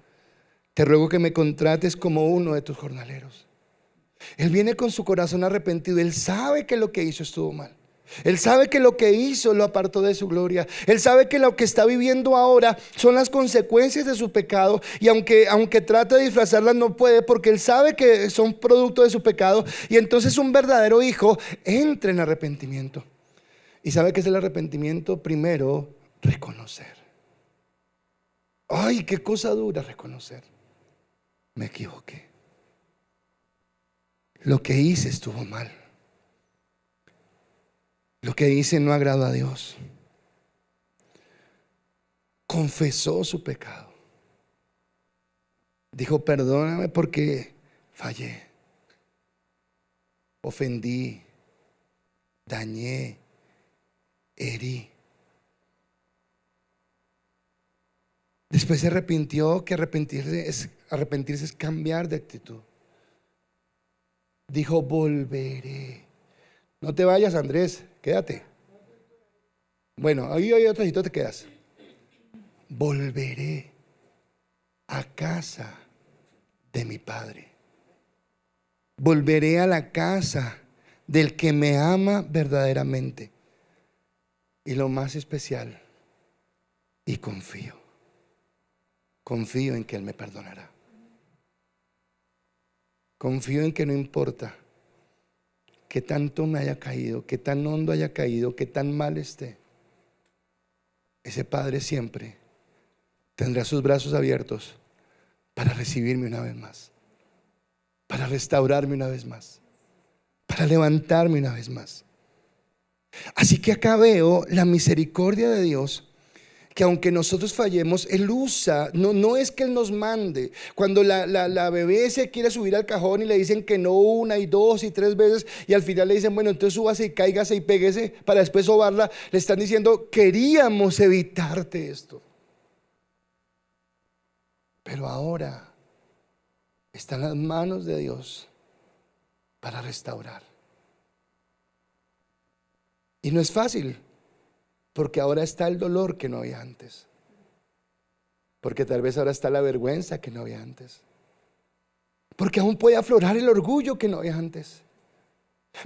Te ruego que me contrates como uno de tus jornaleros. Él viene con su corazón arrepentido. Él sabe que lo que hizo estuvo mal. Él sabe que lo que hizo lo apartó de su gloria. Él sabe que lo que está viviendo ahora son las consecuencias de su pecado. Y aunque trata de disfrazarlas, no puede, porque él sabe que son producto de su pecado. Y entonces un verdadero hijo entra en arrepentimiento. ¿Y sabe qué es el arrepentimiento? Primero, reconocer. Ay, qué cosa dura reconocer. Me equivoqué. Lo que hice estuvo mal. Lo que hice no agradó a Dios. Confesó su pecado. Dijo: perdóname porque fallé, ofendí, dañé, herí. Después se arrepintió, que arrepentirse es cambiar de actitud. Dijo: volveré. No te vayas, Andrés, quédate. Bueno, ahí hay otro sitio, te quedas. Volveré a casa de mi padre. Volveré a la casa del que me ama verdaderamente. Y lo más especial, y confío en que Él me perdonará. Confío en que no importa que tanto me haya caído, que tan hondo haya caído, que tan mal esté, ese Padre siempre tendrá sus brazos abiertos para recibirme una vez más, para restaurarme una vez más, para levantarme una vez más. Así que acá veo la misericordia de Dios, que aunque nosotros fallemos, Él usa. No es que Él nos mande. Cuando la bebé se quiere subir al cajón y le dicen que no 1 y 2 y 3 veces, y al final le dicen: bueno, entonces súbase y cáigase y péguese, para después sobarla, le están diciendo: queríamos evitarte esto, pero ahora está en las manos de Dios para restaurar. Y no es fácil, porque ahora está el dolor que no había antes, porque tal vez ahora está la vergüenza que no había antes, porque aún puede aflorar el orgullo que no había antes.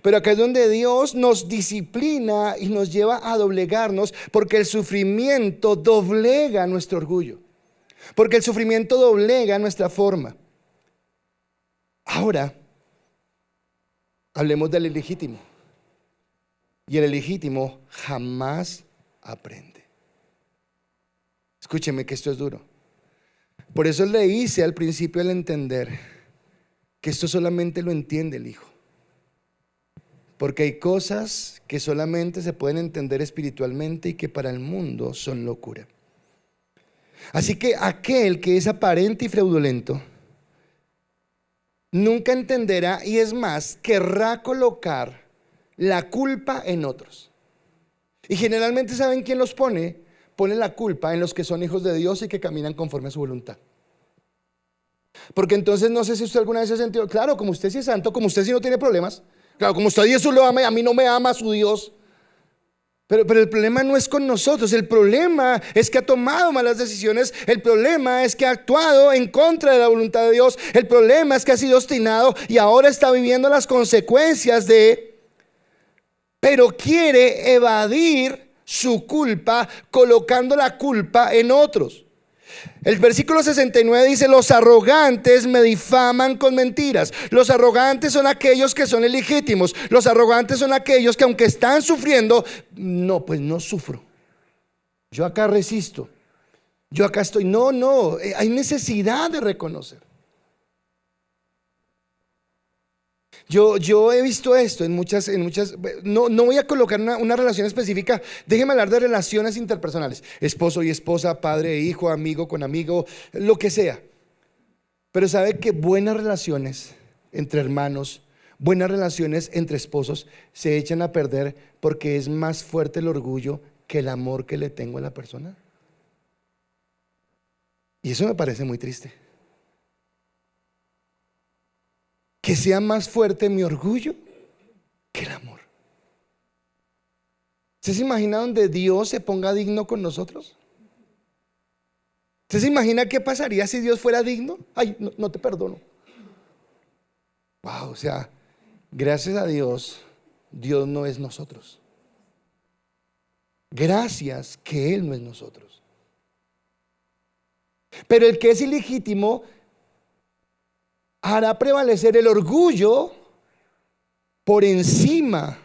Pero acá es donde Dios nos disciplina y nos lleva a doblegarnos, porque el sufrimiento doblega nuestro orgullo, porque el sufrimiento doblega nuestra forma. Ahora hablemos del ilegítimo. Y el ilegítimo jamás aprende. Escúcheme que esto es duro. Por eso le hice al principio el entender que esto solamente lo entiende el hijo, porque hay cosas que solamente se pueden entender espiritualmente y que para el mundo son locura. Así que aquel que es aparente y fraudulento nunca entenderá, y es más, querrá colocar la culpa en otros. Y generalmente, ¿saben quién los pone? Ponen la culpa en los que son hijos de Dios y que caminan conforme a su voluntad. Porque entonces, no sé si usted alguna vez se ha sentido: claro, como usted sí es santo, como usted sí no tiene problemas, claro, como usted a Dios lo ama y a mí no me ama su Dios. Pero el problema no es con nosotros. El problema es que ha tomado malas decisiones. El problema es que ha actuado en contra de la voluntad de Dios. El problema es que ha sido obstinado y ahora está viviendo las consecuencias pero quiere evadir su culpa colocando la culpa en otros. El versículo 69 dice: los arrogantes me difaman con mentiras. Los arrogantes son aquellos que son ilegítimos. Los arrogantes son aquellos que, aunque están sufriendo, no, pues no sufro. Yo acá resisto. Yo acá estoy. No, hay necesidad de reconocer. Yo he visto esto en muchas, no voy a colocar una relación específica. Déjeme hablar de relaciones interpersonales: esposo y esposa, padre e hijo, amigo con amigo, lo que sea. Pero sabe que buenas relaciones entre hermanos, Buenas relaciones entre esposos se echan a perder porque es más fuerte el orgullo que el amor que le tengo a la persona. Y eso me parece muy triste. Que sea más fuerte mi orgullo que el amor. ¿Usted se imagina donde Dios se ponga digno con nosotros? ¿Usted se imagina qué pasaría si Dios fuera digno? Ay, no, no te perdono. Wow, o sea, gracias a Dios, Dios no es nosotros. Gracias que Él no es nosotros. Pero el que es ilegítimo hará prevalecer el orgullo por encima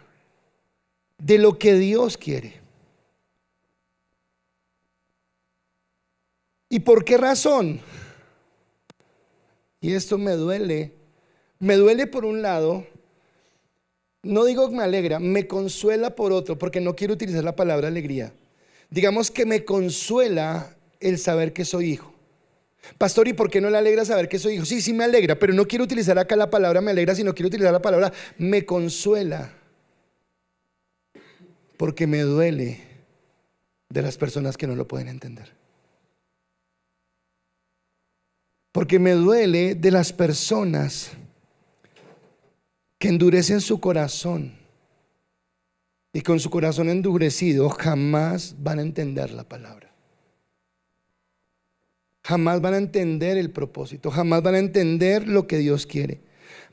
de lo que Dios quiere. ¿Y por qué razón? Y esto me duele. Me duele por un lado, no digo que me alegra, me consuela por otro, porque no quiero utilizar la palabra alegría. Digamos que me consuela el saber que soy hijo. Pastor, ¿y por qué no le alegra saber que soy hijo? Sí, sí me alegra, pero no quiero utilizar acá la palabra me alegra, sino quiero utilizar la palabra me consuela. Porque me duele de las personas que no lo pueden entender. Porque me duele de las personas que endurecen su corazón y con su corazón endurecido jamás van a entender la palabra. Jamás van a entender el propósito, jamás van a entender lo que Dios quiere.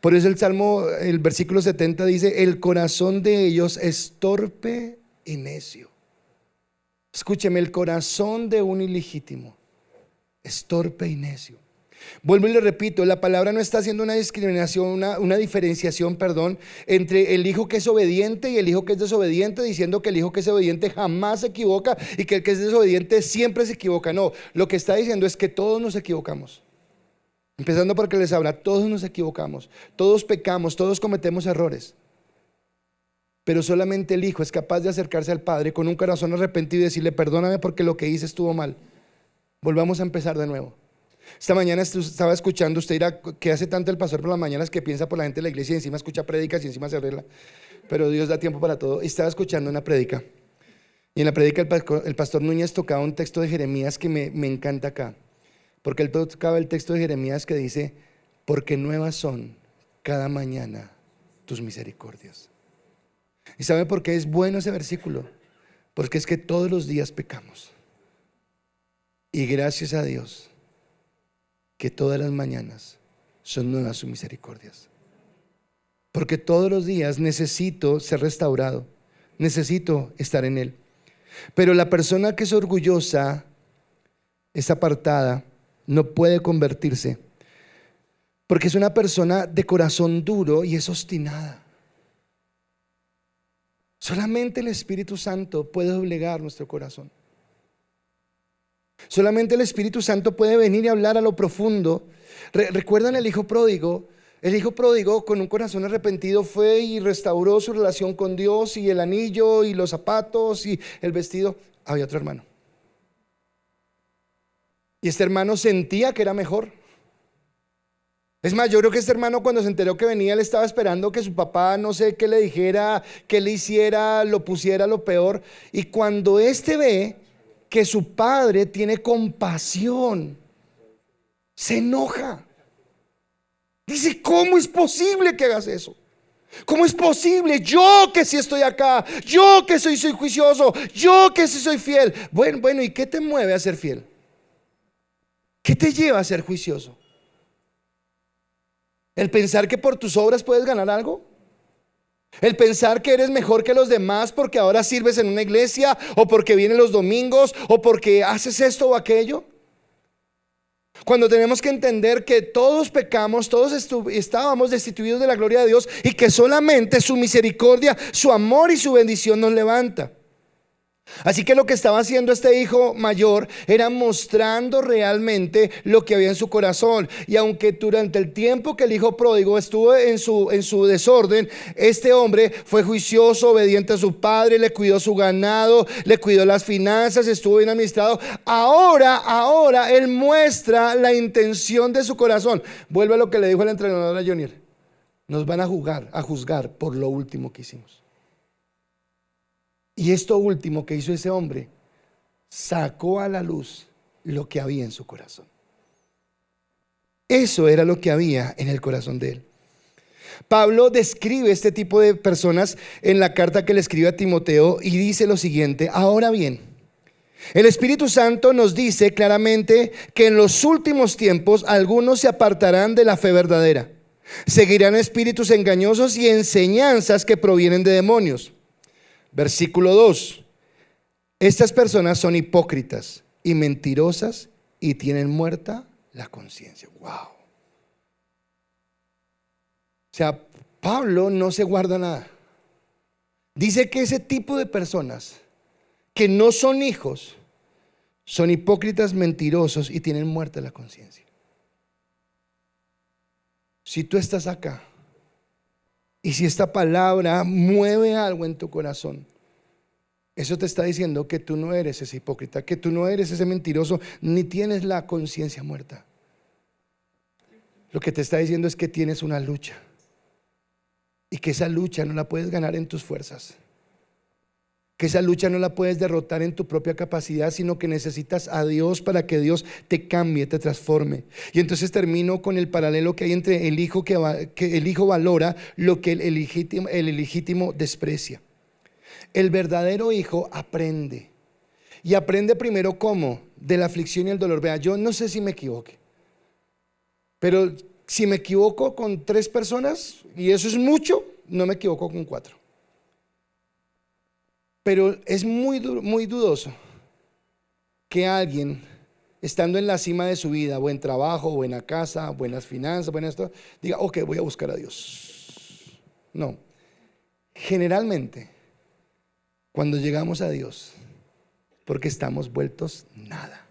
Por eso el versículo 70 dice: el corazón de ellos es torpe y necio. Escúcheme, el corazón de un ilegítimo es torpe y necio. Vuelvo y le repito, la palabra no está haciendo una discriminación, una diferenciación, entre el hijo que es obediente y el hijo que es desobediente, diciendo que el hijo que es obediente jamás se equivoca y que el que es desobediente siempre se equivoca. No, lo que está diciendo es que todos nos equivocamos. Empezando porque les habla, todos nos equivocamos, todos pecamos, todos cometemos errores. Pero solamente el hijo es capaz de acercarse al Padre con un corazón arrepentido y decirle: perdóname porque lo que hice estuvo mal. Volvamos a empezar de nuevo. Esta mañana estaba escuchando, usted dirá, ¿qué hace tanto el pastor por las mañanas que piensa por la gente de la iglesia y encima escucha prédicas y encima se arregla? Pero Dios da tiempo para todo. Y estaba escuchando una prédica. Y en la prédica el pastor Núñez tocaba un texto de Jeremías que me encanta acá. Porque él tocaba el texto de Jeremías que dice: porque nuevas son cada mañana tus misericordias. ¿Y sabe por qué es bueno ese versículo? Porque es que todos los días pecamos. Y gracias a Dios que todas las mañanas son nuevas sus misericordias. Porque todos los días necesito ser restaurado, necesito estar en Él. Pero la persona que es orgullosa, es apartada, no puede convertirse, porque es una persona de corazón duro y es obstinada. Solamente el Espíritu Santo puede doblegar nuestro corazón. Solamente el Espíritu Santo puede venir y hablar a lo profundo. ¿Recuerdan el hijo pródigo? El hijo pródigo, con un corazón arrepentido, fue y restauró su relación con Dios, y el anillo y los zapatos y el vestido. Había otro hermano, y este hermano sentía que era mejor. Es más, yo creo que este hermano, cuando se enteró que venía, él estaba esperando que su papá, no sé qué le dijera, qué le hiciera, lo pusiera lo peor. Y cuando este ve que su padre tiene compasión, se enoja. Dice: ¿cómo es posible que hagas eso? ¿Cómo es posible? Yo que sí estoy acá, yo que soy juicioso, yo que sí soy fiel. Bueno, ¿y qué te mueve a ser fiel? ¿Qué te lleva a ser juicioso? ¿El pensar que por tus obras puedes ganar algo? ¿El pensar que eres mejor que los demás porque ahora sirves en una iglesia, o porque vienes los domingos, o porque haces esto o aquello? Cuando tenemos que entender que todos pecamos, todos estábamos destituidos de la gloria de Dios, y que solamente su misericordia, su amor y su bendición nos levanta. Así que lo que estaba haciendo este hijo mayor era mostrando realmente lo que había en su corazón. Y aunque durante el tiempo que el hijo pródigo estuvo en su desorden, este hombre fue juicioso, obediente a su padre, le cuidó su ganado, le cuidó las finanzas, estuvo bien administrado. Ahora él muestra la intención de su corazón. Vuelve a lo que le dijo el entrenador a Junior: nos van a juzgar por lo último que hicimos. Y esto último que hizo ese hombre sacó a la luz lo que había en su corazón. Eso era lo que había en el corazón de él. Pablo describe este tipo de personas en la carta que le escribe a Timoteo y dice lo siguiente: ahora bien, el Espíritu Santo nos dice claramente que en los últimos tiempos algunos se apartarán de la fe verdadera, seguirán espíritus engañosos y enseñanzas que provienen de demonios. Versículo 2: estas personas son hipócritas y mentirosas y tienen muerta la conciencia. Wow. O sea, Pablo no se guarda nada. Dice que ese tipo de personas que no son hijos son hipócritas, mentirosos y tienen muerta la conciencia. Si tú estás acá y si esta palabra mueve algo en tu corazón, eso te está diciendo que tú no eres ese hipócrita, que tú no eres ese mentiroso, ni tienes la conciencia muerta. Lo que te está diciendo es que tienes una lucha y que esa lucha no la puedes ganar en tus fuerzas, que esa lucha no la puedes derrotar en tu propia capacidad, sino que necesitas a Dios para que Dios te cambie, te transforme. Y entonces termino con el paralelo que hay entre el hijo que el hijo valora lo que el ilegítimo desprecia. El verdadero hijo aprende, y aprende primero ¿cómo? De la aflicción y el dolor. Vea, yo no sé si me equivoque, pero si me equivoco con 3 personas, y eso es mucho, no me equivoco con 4. Pero es muy dudoso que alguien, estando en la cima de su vida, buen trabajo, buena casa, buenas finanzas, buenas todo, diga, ok, voy a buscar a Dios. No. Generalmente, cuando llegamos a Dios, porque estamos vueltos nada.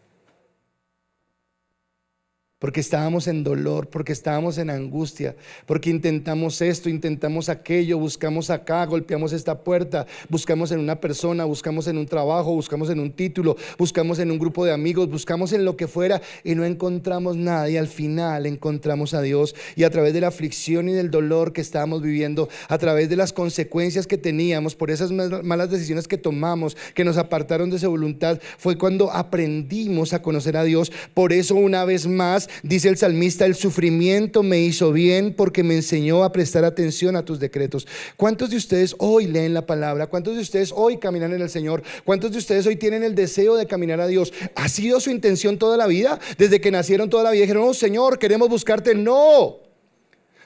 Porque estábamos en dolor, porque estábamos en angustia, porque intentamos esto, intentamos aquello, buscamos acá, golpeamos esta puerta, buscamos en una persona, buscamos en un trabajo, buscamos en un título, buscamos en un grupo de amigos, buscamos en lo que fuera y no encontramos nada, y al final encontramos a Dios. Y a través de la aflicción y del dolor que estábamos viviendo, a través de las consecuencias que teníamos por esas malas decisiones que tomamos, que nos apartaron de su voluntad, fue cuando aprendimos a conocer a Dios. Por eso, una vez más, dice el salmista: el sufrimiento me hizo bien porque me enseñó a prestar atención a tus decretos. ¿Cuántos de ustedes hoy leen la palabra? ¿Cuántos de ustedes hoy caminan en el Señor? ¿Cuántos de ustedes hoy tienen el deseo de caminar a Dios? ¿Ha sido su intención toda la vida? Desde que nacieron toda la vida dijeron: oh Señor, queremos buscarte. No.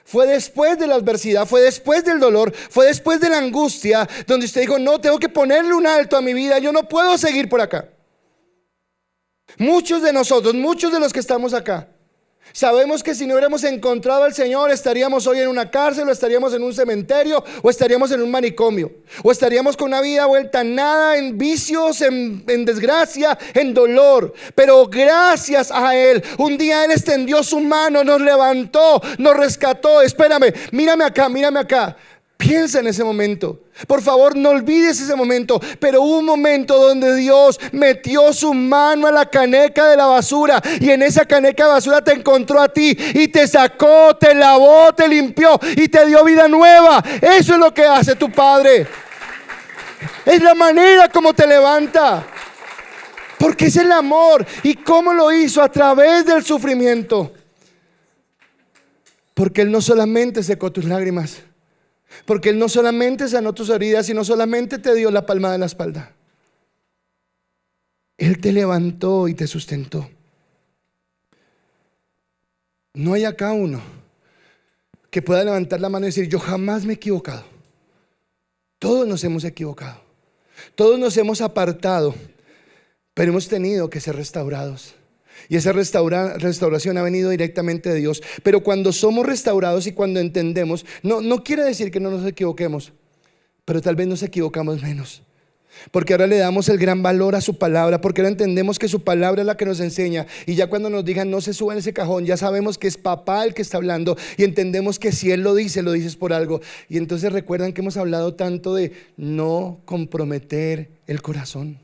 Fue después de la adversidad, fue después del dolor, fue después de la angustia, donde usted dijo: no, tengo que ponerle un alto a mi vida, yo no puedo seguir por acá. Muchos de nosotros, muchos de los que estamos acá, sabemos que si no hubiéramos encontrado al Señor, estaríamos hoy en una cárcel, o estaríamos en un cementerio, o estaríamos en un manicomio, o estaríamos con una vida vuelta a nada, en vicios, en desgracia, en dolor. Pero gracias a Él, un día Él extendió su mano, nos levantó, nos rescató. Espérame, mírame acá, mírame acá. Piensa en ese momento. Por favor, no olvides ese momento. Pero hubo un momento donde Dios metió su mano a la caneca de la basura, y en esa caneca de basura te encontró a ti y te sacó, te lavó, te limpió y te dio vida nueva. Eso es lo que hace tu Padre. Es la manera como te levanta, porque es el amor. ¿Y cómo lo hizo? A través del sufrimiento. Porque Él no solamente secó tus lágrimas, porque Él no solamente sanó tus heridas, sino solamente te dio la palma de la espalda. Él te levantó y te sustentó. No hay acá uno que pueda levantar la mano y decir: yo jamás me he equivocado. Todos nos hemos equivocado, todos nos hemos apartado, pero hemos tenido que ser restaurados. Y esa restauración ha venido directamente de Dios. Pero cuando somos restaurados y cuando entendemos, no quiere decir que no nos equivoquemos, pero tal vez nos equivocamos menos, porque ahora le damos el gran valor a su palabra, porque ahora entendemos que su palabra es la que nos enseña. Y ya cuando nos digan: no se suba en ese cajón, ya sabemos que es papá el que está hablando, y entendemos que si Él lo dices por algo. Y entonces recuerdan que hemos hablado tanto de no comprometer el corazón.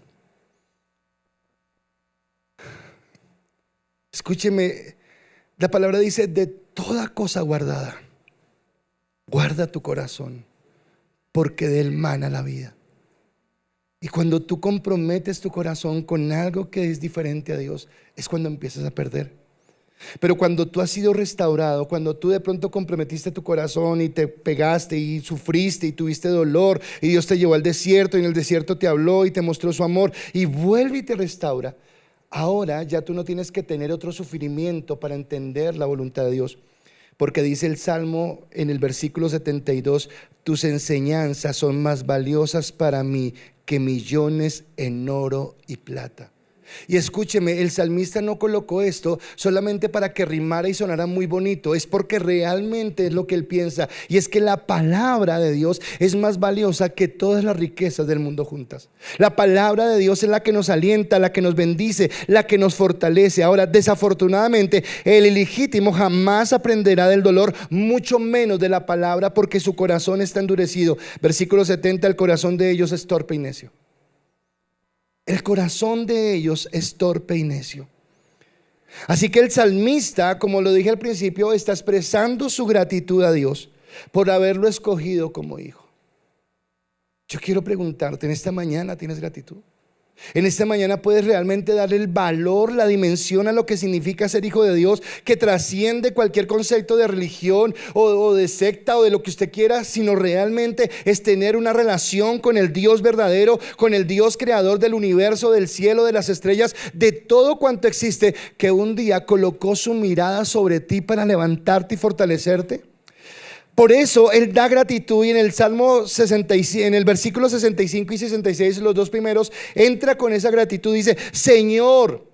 Escúcheme, la palabra dice: de toda cosa guardada, Guarda tu corazón, porque de él mana la vida. Y cuando tú comprometes tu corazón con algo que es diferente a Dios, es cuando empiezas a perder. Pero cuando tú has sido restaurado, cuando tú de pronto comprometiste tu corazón y te pegaste y sufriste y tuviste dolor y Dios te llevó al desierto y en el desierto te habló y te mostró su amor y vuelve y te restaura, ahora ya tú no tienes que tener otro sufrimiento para entender la voluntad de Dios. Porque dice el Salmo en el versículo 72: tus enseñanzas son más valiosas para mí que millones en oro y plata. Y escúcheme, el salmista no colocó esto solamente para que rimara y sonara muy bonito, es porque realmente es lo que él piensa, y es que la palabra de Dios es más valiosa que todas las riquezas del mundo juntas. La palabra de Dios es la que nos alienta, la que nos bendice, la que nos fortalece. Ahora, desafortunadamente, el ilegítimo jamás aprenderá del dolor, mucho menos de la palabra, porque su corazón está endurecido. Versículo 70: el corazón de ellos es torpe y necio. El corazón de ellos es torpe y necio. Así que el salmista, como lo dije al principio, está expresando su gratitud a Dios por haberlo escogido como hijo. Yo quiero preguntarte, ¿en esta mañana tienes gratitud? En esta mañana puedes realmente darle el valor, la dimensión a lo que significa ser hijo de Dios, que trasciende cualquier concepto de religión o de secta o de lo que usted quiera, sino realmente es tener una relación con el Dios verdadero, con el Dios creador del universo, del cielo, de las estrellas, de todo cuanto existe, que un día colocó su mirada sobre ti para levantarte y fortalecerte. Por eso él da gratitud, y en el Salmo 65, en el versículo 65 y 66, los dos primeros, entra con esa gratitud. Dice: Señor,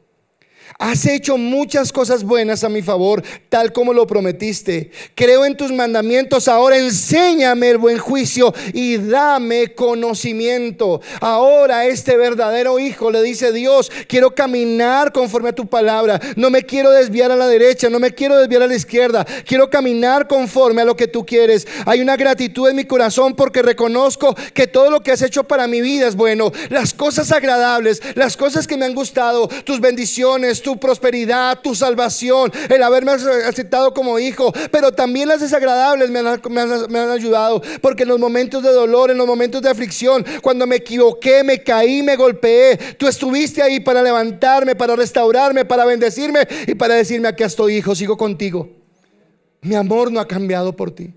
has hecho muchas cosas buenas a mi favor, tal como lo prometiste. Creo en tus mandamientos. Ahora enséñame el buen juicio y dame conocimiento. Ahora este verdadero hijo le dice: Dios, quiero caminar conforme a tu palabra. No me quiero desviar a la derecha, no me quiero desviar a la izquierda. Quiero caminar conforme a lo que tú quieres. Hay una gratitud en mi corazón porque reconozco que todo lo que has hecho para mi vida es bueno. Las cosas agradables, las cosas que me han gustado, tus bendiciones, tu prosperidad, tu salvación, el haberme aceptado como hijo, pero también las desagradables me han ayudado, porque en los momentos de dolor, en los momentos de aflicción, cuando me equivoqué, me caí, me golpeé, tú estuviste ahí para levantarme, para restaurarme, para bendecirme y para decirme: aquí estoy, hijo, sigo contigo. Mi amor no ha cambiado por ti.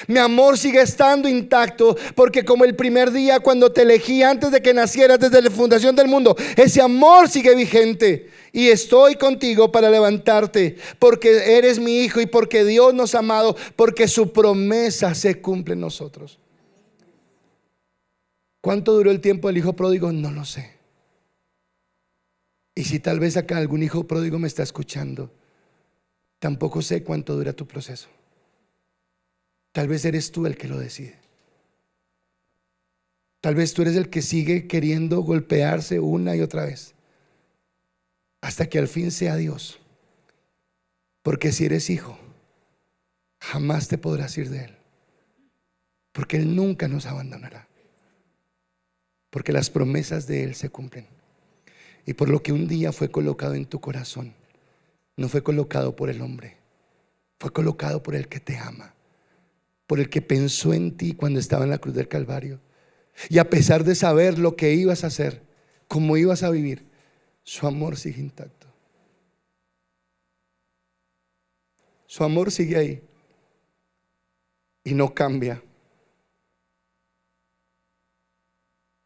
Mi amor sigue estando intacto, porque como el primer día cuando te elegí, antes de que nacieras, desde la fundación del mundo, ese amor sigue vigente. Y estoy contigo para levantarte, porque eres mi hijo y porque Dios nos ha amado, porque su promesa se cumple en nosotros. ¿Cuánto duró el tiempo del hijo pródigo? No lo sé. Y si tal vez acá algún hijo pródigo me está escuchando, tampoco sé cuánto dura tu proceso. Tal vez eres tú el que lo decide. Tal vez tú eres el que sigue queriendo golpearse una y otra vez, hasta que al fin sea Dios. Porque si eres hijo, jamás te podrás ir de Él, porque Él nunca nos abandonará, porque las promesas de Él se cumplen. Y por lo que un día fue colocado en tu corazón, no fue colocado por el hombre, fue colocado por el que te ama, por el que pensó en ti cuando estaba en la cruz del Calvario. Y a pesar de saber lo que ibas a hacer, cómo ibas a vivir, su amor sigue intacto. Su amor sigue ahí y no cambia.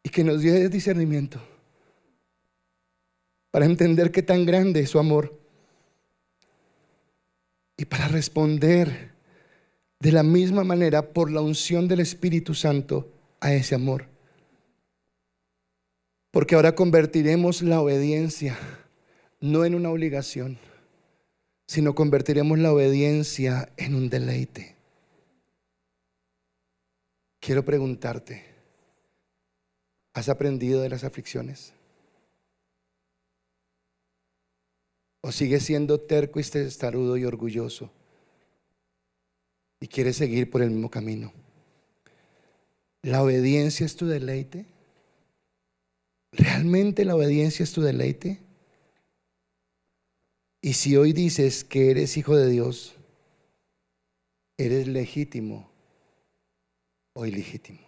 Y que nos dé discernimiento para entender qué tan grande es su amor y para responder de la misma manera por la unción del Espíritu Santo a ese amor. Porque ahora convertiremos la obediencia no en una obligación, sino convertiremos la obediencia en un deleite. Quiero preguntarte, ¿has aprendido de las aflicciones? ¿O sigues siendo terco y testarudo y orgulloso y quieres seguir por el mismo camino? ¿La obediencia es tu deleite? ¿Realmente la obediencia es tu deleite? Y si hoy dices que eres hijo de Dios, eres legítimo o ilegítimo.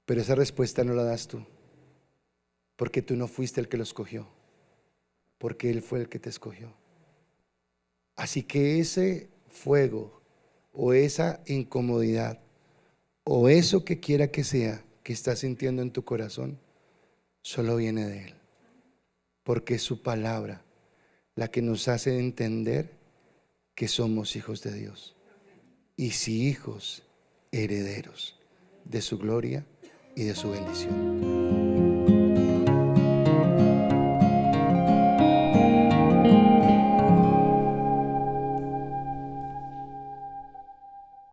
Pero esa respuesta no la das tú, porque tú no fuiste el que lo escogió, porque Él fue el que te escogió. Así que ese fuego o esa incomodidad o eso que quiera que sea que estás sintiendo en tu corazón, solo viene de Él, porque es su palabra la que nos hace entender que somos hijos de Dios, y si hijos, herederos de su gloria y de su bendición.